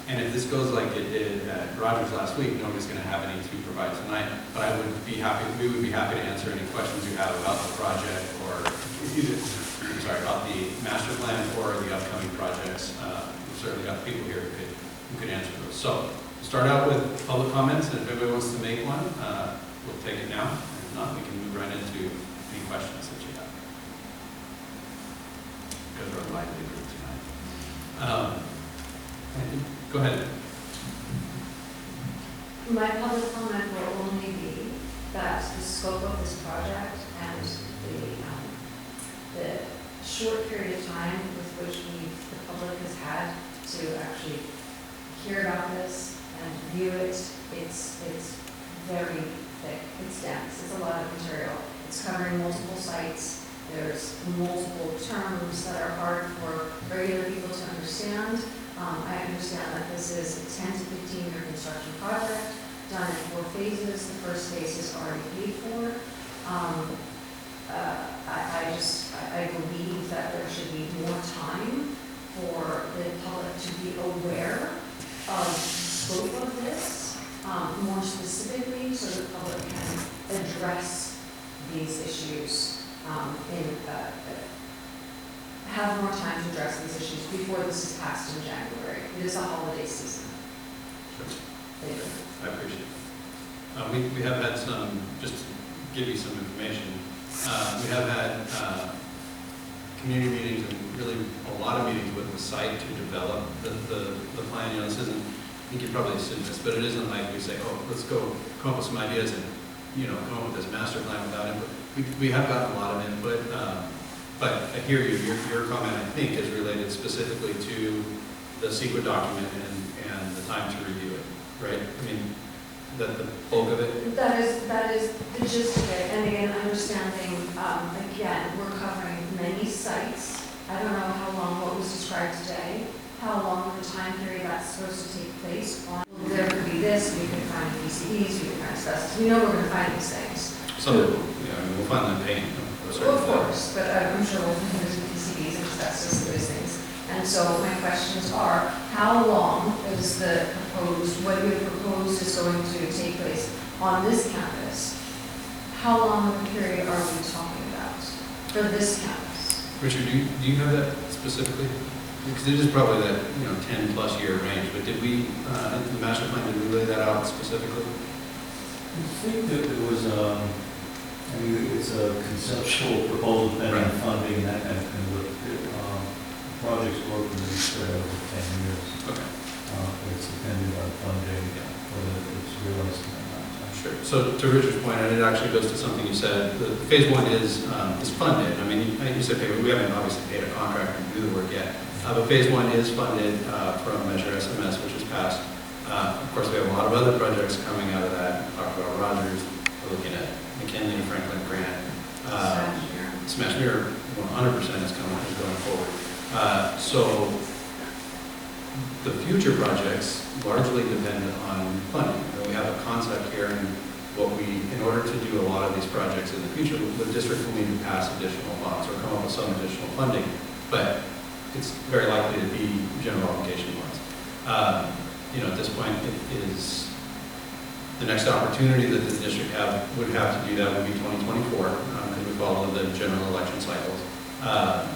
And if this goes like it did at Rogers last week, nobody's going to have any to provide tonight. But we would be happy to answer any questions you have about the project or about the master plan or the upcoming projects. We've certainly got people here who could answer those. So start out with public comments, and if anybody wants to make one, we'll take it now. If not, we can move right into any questions that you have. Because we're a lively group tonight. Go ahead. My public comment will only be that the scope of this project and the short period of time with which the public has had to actually hear about this and view it, it's very thick, it's dense, it's a lot of material. It's covering multiple sites, there's multiple terms that are hard for regular people to understand. I understand that this is a 10 to 15 year construction project, done in 4 phases. The first phase is already paid for. I believe that there should be more time for the public to be aware of the scope of this, more specifically, so the public can address these issues have more time to address these issues before this is passed in January. It is a holiday season. Sure. Thank you. I appreciate it. We have had some, just to give you some information, we have had community meetings and really a lot of meetings with the site to develop the plan. This isn't, I think you probably assumed this, but it isn't like we say, oh, let's go come up with some ideas and come up with this master plan without input. We have gotten a lot of input. But I hear you, your comment, I think, is related specifically to the secret document and the time to review it, right? I mean, the bulk of it? That is the gist of it. And again, understanding, again, we're covering many sites. I don't know how long what was described today, how long the time period that's supposed to take place on. There could be this, we could find PCBs, we could find asbestos. We know we're going to find these things. Some, we'll find them paint. Well, of course, but I'm sure we'll find there's PCBs and asbestos and those things. And so my questions are, how long is the proposed, what you have proposed is going to take place on this campus? How long of a period are we talking about for this campus? Richard, do you have that specifically? Because it is probably that 10+ year range, but did we, in the master plan, did we lay that out specifically? I think that there was, it's a conceptual proposal depending on funding and that kind of thing, but projects work in these over 10 years. Okay. It's dependent on funding, whether it's realized in that amount of time. Sure. So to Richard's point, and it actually goes to something you said, the phase 1 is funded. I mean, you said we haven't obviously paid a contractor to do the work yet, but phase 1 is funded from Measure SMS, which is passed. Of course, we have a lot of other projects coming out of that. We talked about Rogers, we're looking at McKinley and Franklin Grant. Smash Mirror 100% is going forward. So The future projects largely depend on funding. We have a concept here, and in order to do a lot of these projects in the future, the district will need to pass additional funds or come up with some additional funding, but it's very likely to be general obligation funds. At this point, it is the next opportunity that the district would have to do that would be 2024, because we follow the general election cycles. I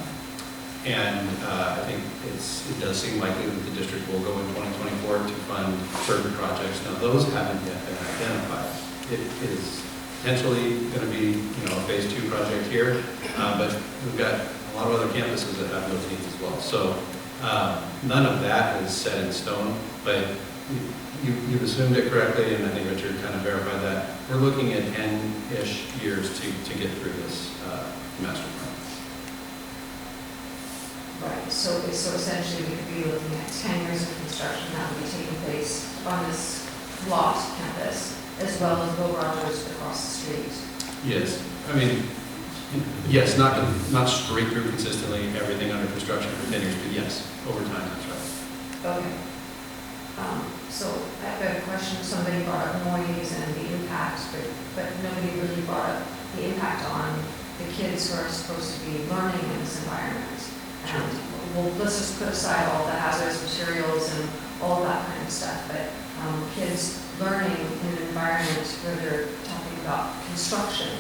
think it does seem likely that the district will go in 2024 to fund certain projects. Now, those haven't yet been identified. It is potentially going to be, a phase 2 project here, but we've got a lot of other campuses that have those needs as well. So none of that is set in stone, but you've assumed it correctly, and I think Richard kind of verified that. We're looking at 10-ish years to get through this master plan. Right, so essentially we could be looking at 10 years of construction that will be taking place on this lot campus, as well as Bill Rogers across the street. Yes, yes, not straight through consistently, everything under construction for 10 years, but yes, over time, that's right. Okay. So I've got a question. Somebody brought up noise and the impact, but nobody really brought up the impact on the kids who are supposed to be learning in this environment. Sure. And let's just put aside all the hazardous materials and all that kind of stuff, but kids learning in an environment where they're talking about construction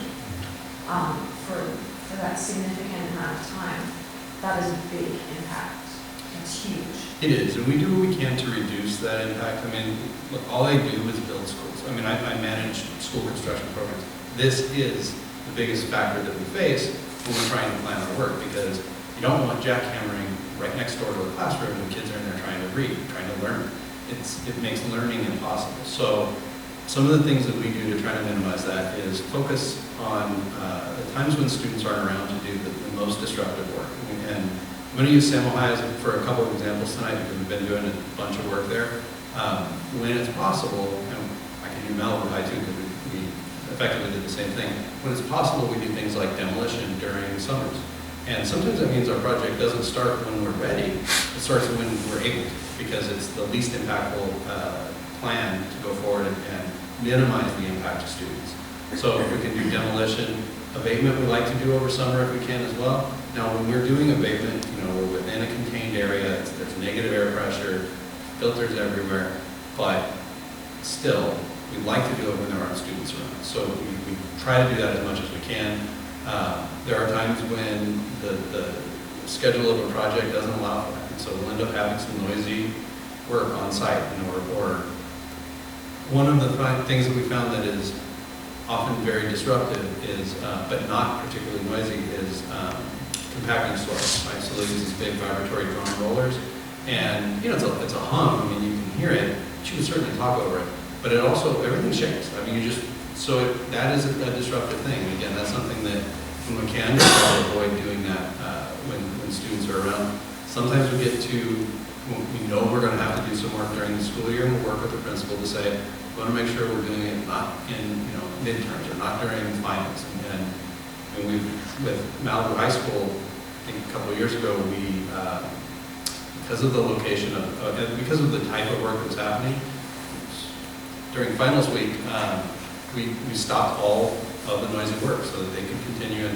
for that significant amount of time, that is a big impact. It's huge. It is, and we do what we can to reduce that impact. Look, all I do is build schools. I manage school construction programs. This is the biggest factor that we face when we're trying to plan our work, because you don't want jackhammering right next door to a classroom when kids are in there trying to read, trying to learn. It makes learning impossible. So some of the things that we do to try to minimize that is focus on the times when students aren't around to do the most disruptive work. And I'm going to use Sam Ohio for a couple of examples tonight, because we've been doing a bunch of work there. When it's possible, and I can do Malibu High too, because we effectively did the same thing. When it's possible, we do things like demolition during summers. And sometimes that means our project doesn't start when we're ready. It starts when we're able to, because it's the least impactful plan to go forward and minimize the impact to students. So if we can do demolition, abatement we like to do over summer if we can as well. Now, when we're doing abatement, we're within a contained area, there's negative air pressure, filters everywhere, but still, we like to do it when there aren't students around. So we try to do that as much as we can. There are times when the schedule of a project doesn't allow for that, and so we'll end up having some noisy work on site, or one of the things that we found that is often very disruptive is, but not particularly noisy, is compacting soils, right? So they use these big vibratory drum rollers, and it's a hum. You can hear it. But you can certainly talk over it, but it also, everything shakes. That is a disruptive thing. Again, that's something that when we can, try to avoid doing that when students are around. Sometimes we get to, we know we're going to have to do some work during the school year, and we'll work with the principal to say, we want to make sure we're doing it not in midterms or not during finals. And with Malibu High School, I think a couple of years ago, we because of the location and because of the type of work that was happening during finals week, we stopped all of the noisy work so that they could continue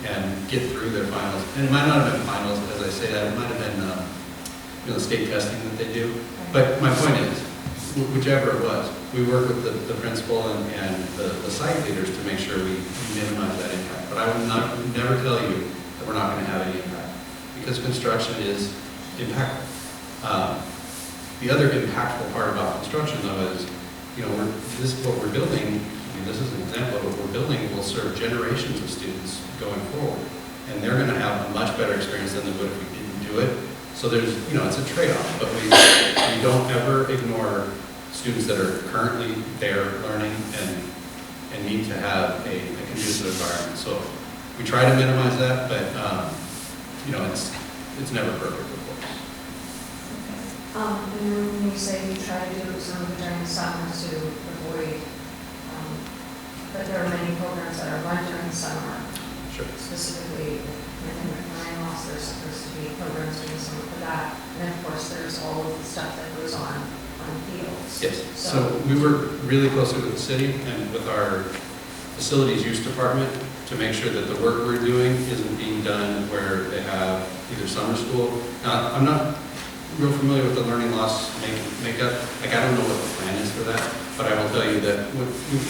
and get through their finals. And it might not have been finals, as I say that, it might have been the state testing that they do. But my point is, whichever it was, we work with the principal and the site leaders to make sure we minimize that impact. But I would never tell you that we're not going to have any impact, because construction is impactful. The other impactful part about construction, though, is what we're building. This is an example of what we're building will serve generations of students going forward, and they're going to have a much better experience than they would if we didn't do it. So there's, it's a trade-off, but we don't ever ignore students that are currently there learning and need to have a conducive environment. So we try to minimize that, but it's never perfect, of course. And then when you say you try to do some of it during the summer to avoid, but there are many programs that are run during the summer. Sure. Specifically, within the marine loss, there's supposed to be programs during the summer for that. And of course, there's all of the So we work really closely with the city and with our facilities use department to make sure that the work we're doing isn't being done where they have either summer school. Now, I'm not real familiar with the learning loss makeup. Like, I don't know what the plan is for that, but I will tell you that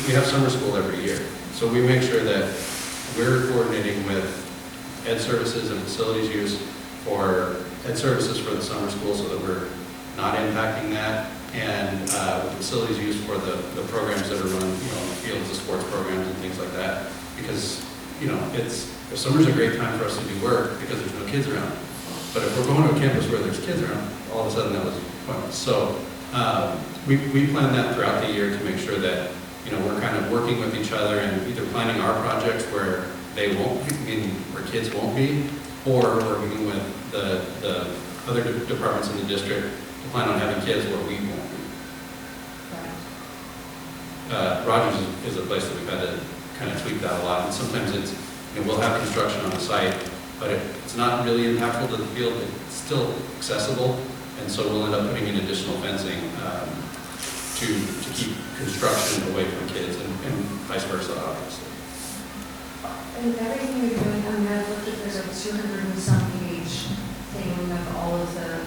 we have summer school every year. So we make sure that we're coordinating with ed services and facilities use for ed services for the summer school so that we're not impacting that, and with facilities used for the programs that are run, in the fields, the sports programs and things like that. Because, summer's a great time for us to do work because there's no kids around. But if we're going to a campus where there's kids around, all of a sudden that was pointless. So we plan that throughout the year to make sure that, we're kind of working with each other and either planning our projects where they won't be, where kids won't be, or working with the other departments in the district to plan on having kids where we won't be. Rogers is a place that we've had to kind of tweak that a lot, and sometimes it's, we'll have construction on the site, but it's not really impactful to the field, it's still accessible, and so we'll end up putting in additional fencing to keep construction away from kids, and vice versa, obviously. And everything you're doing, I mean, I've looked at, there's a 200 and some page thing of all of the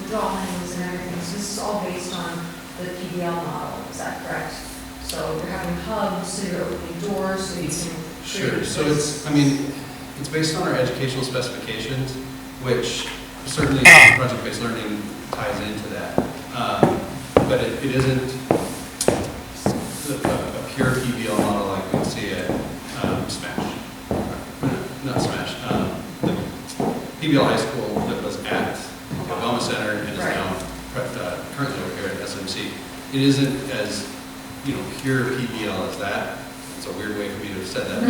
drawings and everything, so this is all based on the PBL model, is that correct? So you're having hubs, so you're opening doors, so you can... Sure, so it's based on our educational specifications, which certainly project-based learning ties into that. But it isn't a pure PBL model like we see at Smash. Not Smash. The PBL high school that was at Obama Center and is now currently over here at SMC. It isn't as pure PBL as that. It's a weird way for me to have said that,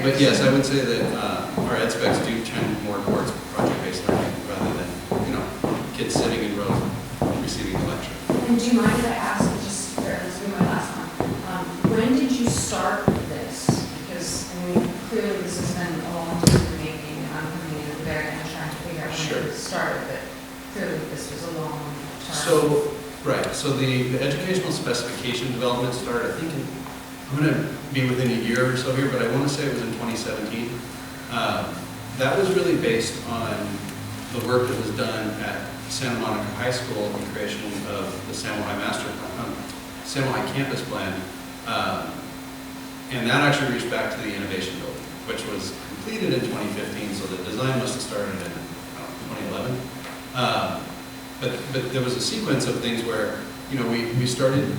but yes, I would say that our ed specs do trend more towards project-based learning rather than kids sitting in rows receiving a lecture. And do you mind if I ask, just this will be my last one, when did you start this? Because clearly this has been a long time in the making, and I'm coming in at the very end trying to figure out when it started, but clearly this was a long term. So the educational specification development started, I think, I'm going to be within a year or so here, but I want to say it was in 2017. That was really based on the work that was done at Santa Monica High School in the creation of the Samuel High Master Plan, Samuel High Campus Plan, and that actually reached back to the Innovation Building, which was completed in 2015, so the design must have started in 2011. But there was a sequence of things where, we started,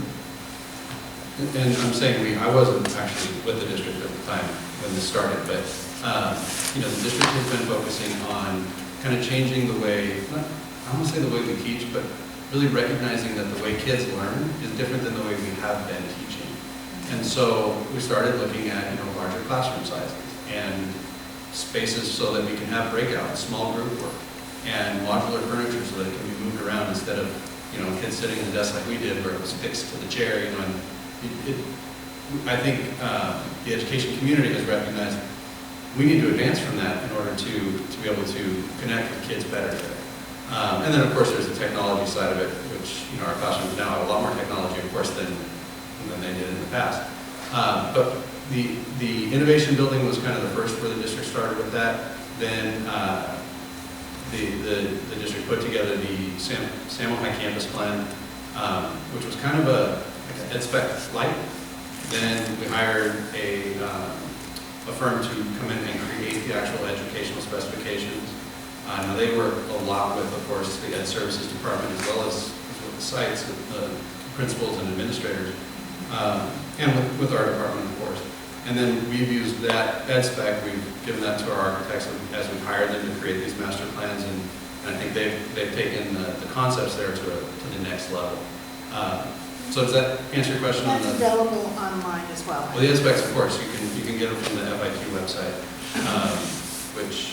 and I'm saying I wasn't actually with the district at the time when this started, but, the district has been focusing on kind of changing the way, I don't want to say the way we teach, but really recognizing that the way kids learn is different than the way we have been teaching. And so we started looking at, larger classroom sizes and spaces so that we can have breakout, small group work, and modular furniture so that it can be moved around instead of, kids sitting in the desk like we did where it was fixed to the chair, and I think the education community has recognized we need to advance from that in order to be able to connect with kids better today. And then, of course, there's the technology side of it, which, our classrooms now have a lot more technology, of course, than they did in the past. But the innovation building was kind of the first where the district started with that. Then the district put together the Samuel High Campus Plan, which was kind of a ed spec light. Then we hired a firm to come in and create the actual educational specifications. Now they work a lot with, of course, the Ed Services Department as well as with the sites, the principals and administrators, and with our department, of course. And then we've used that ed spec, we've given that to our architects as we've hired them to create these master plans, and I think they've taken the concepts there to the next level. So does that answer your question? That's available online as well. Well, the ed specs, of course, you can get them from the FIQ website, which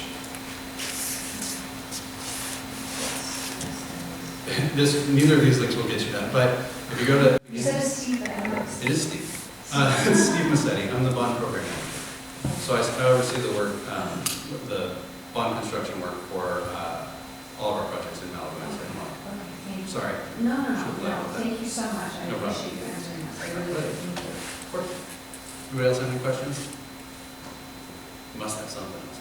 neither of these links will get you that, but if you go to... You said it's Steve, but I don't know. It is Steve. It's Steve Massetti. I'm the bond program manager. So I oversee the work, the bond construction work for all of our projects in Malibu and Santa Monica. Okay, thank Sorry. No, Sure. thank you so much. I No problem. appreciate you answering this. I really do. Thank you. Anybody else have any questions? Must have something else.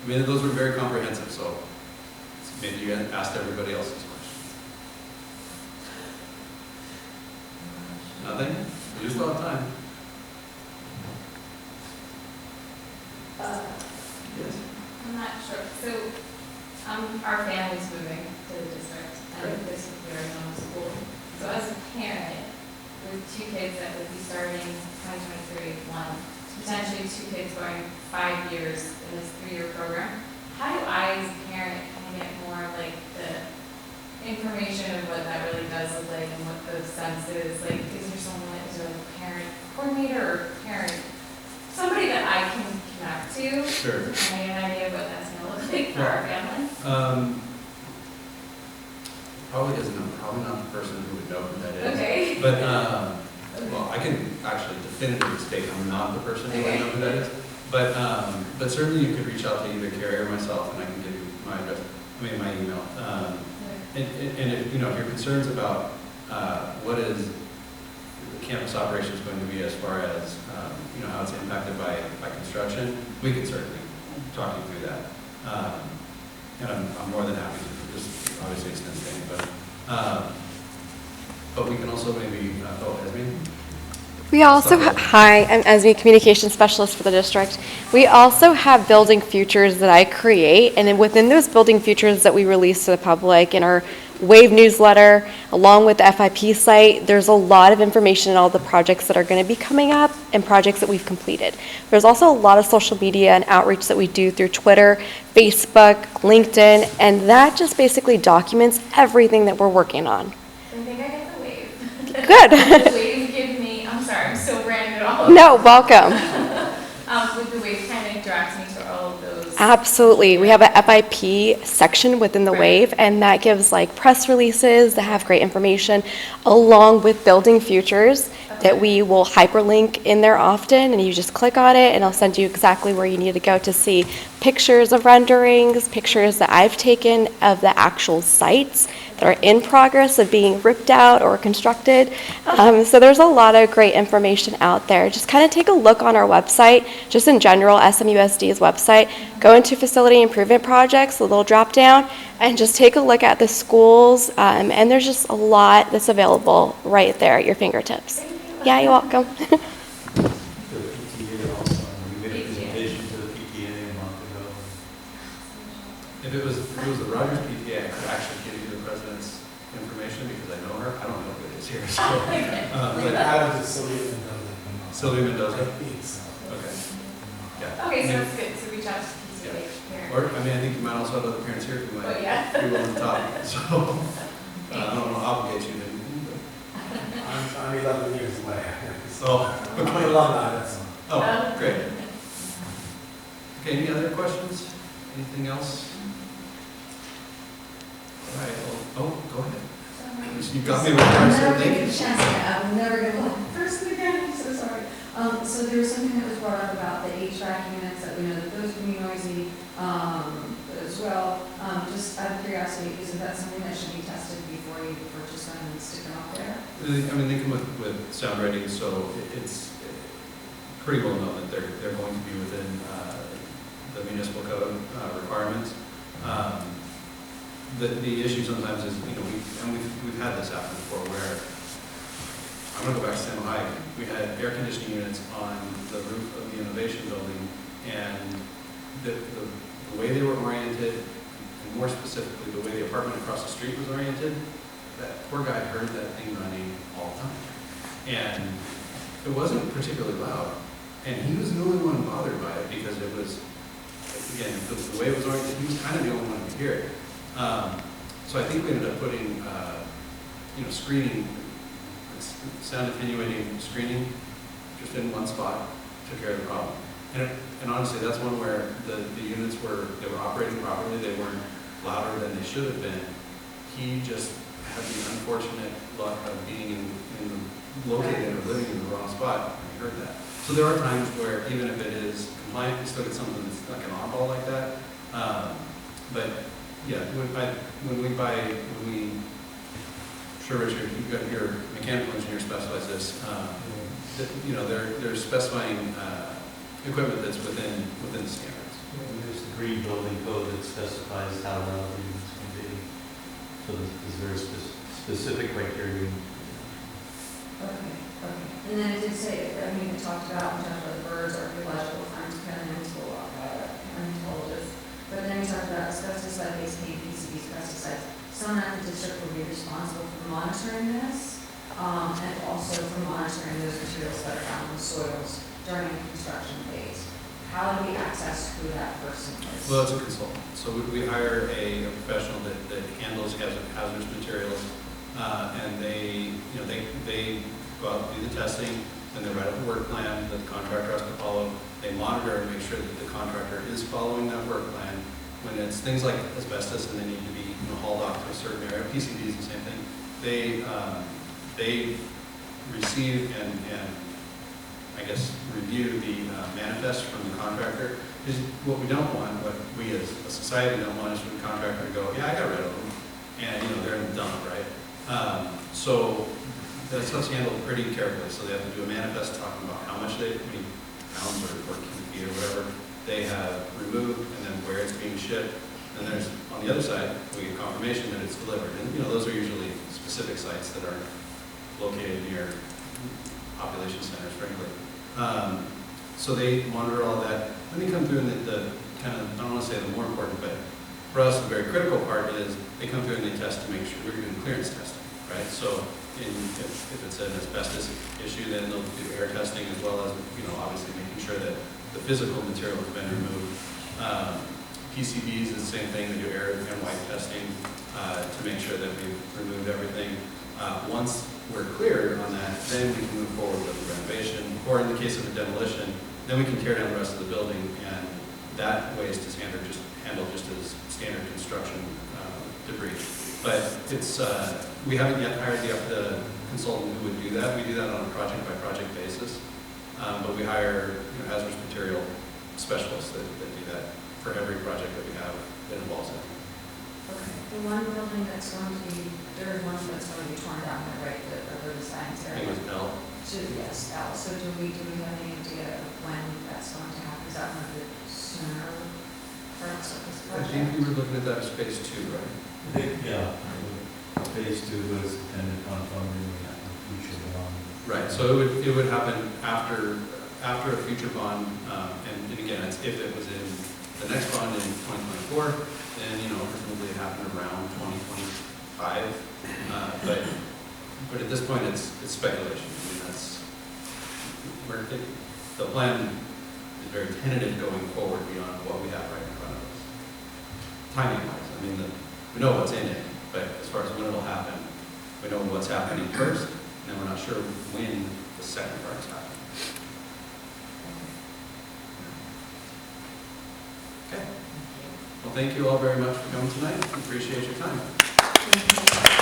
I mean, those were very comprehensive, so maybe you asked everybody else's questions. Nothing? We just don't have time. Yes. I'm not sure. So, our family's moving to the district, and this is where I'm in school. So as a parent, with 2 kids that would be starting 2023, one, potentially 2 kids going 5 years in this 3-year program, how do I, as a parent, kind of get more of like the information of what that really does look like and what the sense is? Like, is there someone, is there like a parent coordinator or parent, somebody that I can connect to? Sure. And I get an idea of what that's going to look like for our family? Probably not the person who would know who that is. Okay. But, well, I can actually definitively state I'm not the person who would know who that is. But certainly you could reach out to either Carrie or myself, and I can give you my address, my email. And if, you know, if your concerns about what is the campus operations going to be as far as, you know, how it's impacted by construction, we could certainly talk you through that. And I'm more than happy to just obviously extend things, but we can also maybe, Esme? We also, hi, I'm Esme, Communication Specialist for the district. We also have building futures that I create, and then within those building futures that we release to the public in our WAVE newsletter, along with the FIP site, there's a lot of information on all the projects that are going to be coming up and projects that we've completed. There's also a lot of social media and outreach that we do through Twitter, Facebook, LinkedIn, and that just basically documents everything that we're working on. I think I get the wave. Good. The wave give me, I'm sorry, I'm so brand new at all of No, welcome. With the wave kind of directs me to all of those. Absolutely. We have a FIP section within the Right. WAVE, and that gives like press releases that have great information, along with building futures that we will hyperlink in there often, and you just click on it, and I'll send you exactly where you need to go to see pictures of renderings, pictures that I've taken of the actual sites that are in progress of being ripped out or constructed. So there's a lot of great information out there. Just kind of take a look on our website, just in general, SMUSD's website. Go into facility improvement projects, the little drop down, and just take a look at the schools. And there's just a lot that's available right there at your fingertips. Yeah, you're welcome. The PTA also, we made a presentation to the PTA a month ago. If it was the Rogers PTA, I could actually give you the president's information because I know her. I don't know who it is here. So, but Sylvia Mendoza. Okay. Yeah. Okay, so it's good to reach out to PTA parents. Or, I mean, I think you might also have other parents here who might Oh, yeah. be willing to talk. So, I don't want to obligate you to. I'm 11 years away. Oh, I'm 11, that's all. Oh, great. Okay, any other questions? Anything else? All right, oh, go ahead. You got me with I'm that, so never thank gonna you. get a chance to, I'm never gonna go first again, I'm so sorry. So there was something that was brought up about the HVAC units, that we know that those can be noisy, as well. Just out of curiosity, isn't that something that should be tested before you purchase them and stick them out there? I mean, they come with sound ratings, so it's pretty well known that they're going to be within the municipal code requirements. The issue sometimes is, you know, we've had this happen before where, I'm gonna go back to San Ohio. We had air conditioning units on the roof of the Innovation Building, and the way they were oriented, and more specifically, the way the apartment across the street was oriented, that poor guy heard that thing running all the time. And it wasn't particularly loud, and he was the only one bothered by it because it was, again, the way it was oriented, he was kind of the only one who could hear it. So I think we ended up putting, you know, screening, sound attenuating screening, just in one spot, took care of the problem. And honestly, that's one where the units were operating properly, they weren't louder than they should have been. He just had the unfortunate luck of being located or living in the wrong spot, and he heard that. So there are times where even if it is compliant, you still get something that's like an oddball like that. But yeah, when we sure, Richard, you've got your mechanical engineer specifies this. They're specifying equipment that's within the standards. There's the green building code that specifies how loud the units can be. So there's very specific criteria. Okay. And then it did say, we talked about the birds, archaeological finds, paleontologists, but then we talked about asbestos-based paint, PCBs, pesticides. Someone at the district will be responsible for monitoring this, and also for monitoring those materials that are found in the soils during the construction phase. How do we access who that person is? Well, it's a consultant. So we hire a professional that handles hazardous materials, and they go out and do the testing, and they write up a work plan that the contractor has to follow. They monitor and make sure that the contractor is following that work plan. When it's things like asbestos and they need to be hauled off to a certain area, PCBs, the same thing, they receive and I guess review the manifest from the contractor. Is what we don't want, what we as a society don't want, is for the contractor to go, yeah, I got rid of them, and they're in the dump, right? So that's handled pretty carefully. So they have to do a manifest talking about how many pounds or cubic feet or whatever they have removed, and then where it's being shipped. And there's, on the other side, we get confirmation that it's delivered. And those are usually specific sites that are located near population centers, frankly. So they monitor all that. Then they come through, and the kind of, I don't want to say the more important, but for us the very critical part is they come through and they test to make sure we're doing clearance testing, right? So if it's an asbestos issue, then they'll do air testing as well as, obviously making sure that the physical material has been removed. PCBs is the same thing. They do air and white testing to make sure that we've removed everything. Once we're clear on that, then we can move forward with the renovation, or in the case of a demolition, then we can tear down the rest of the building, and that waste is handled just as standard construction debris. But it's we haven't yet hired the consultant who would do that. We do that on a project-by-project basis, but we hire hazardous material specialists that do that for every project that we have that involves it. Okay, the one building that's going to be, there is one that's going to be torn down, right, the science I area? think it was L. Yes, L. So do we have any idea of when that's going to happen? Is that one of the sooner parts of this I project? think we were looking at that as phase 2, right? Yeah, phase 2 was dependent on funding and future bond. Right. So it would happen after a future bond, and again, if it was in the next bond in 2024, then presumably it happened around 2025. But at this point, it's speculation. I mean, that's the plan is very tentative going forward beyond what we have right in front of us. Timing-wise, I mean, we know what's in it, but as far as when it'll happen, we know what's happening first, and then we're not sure when the second part's happening. Okay. Well, thank you all very much for coming tonight. We appreciate your time. Thank you.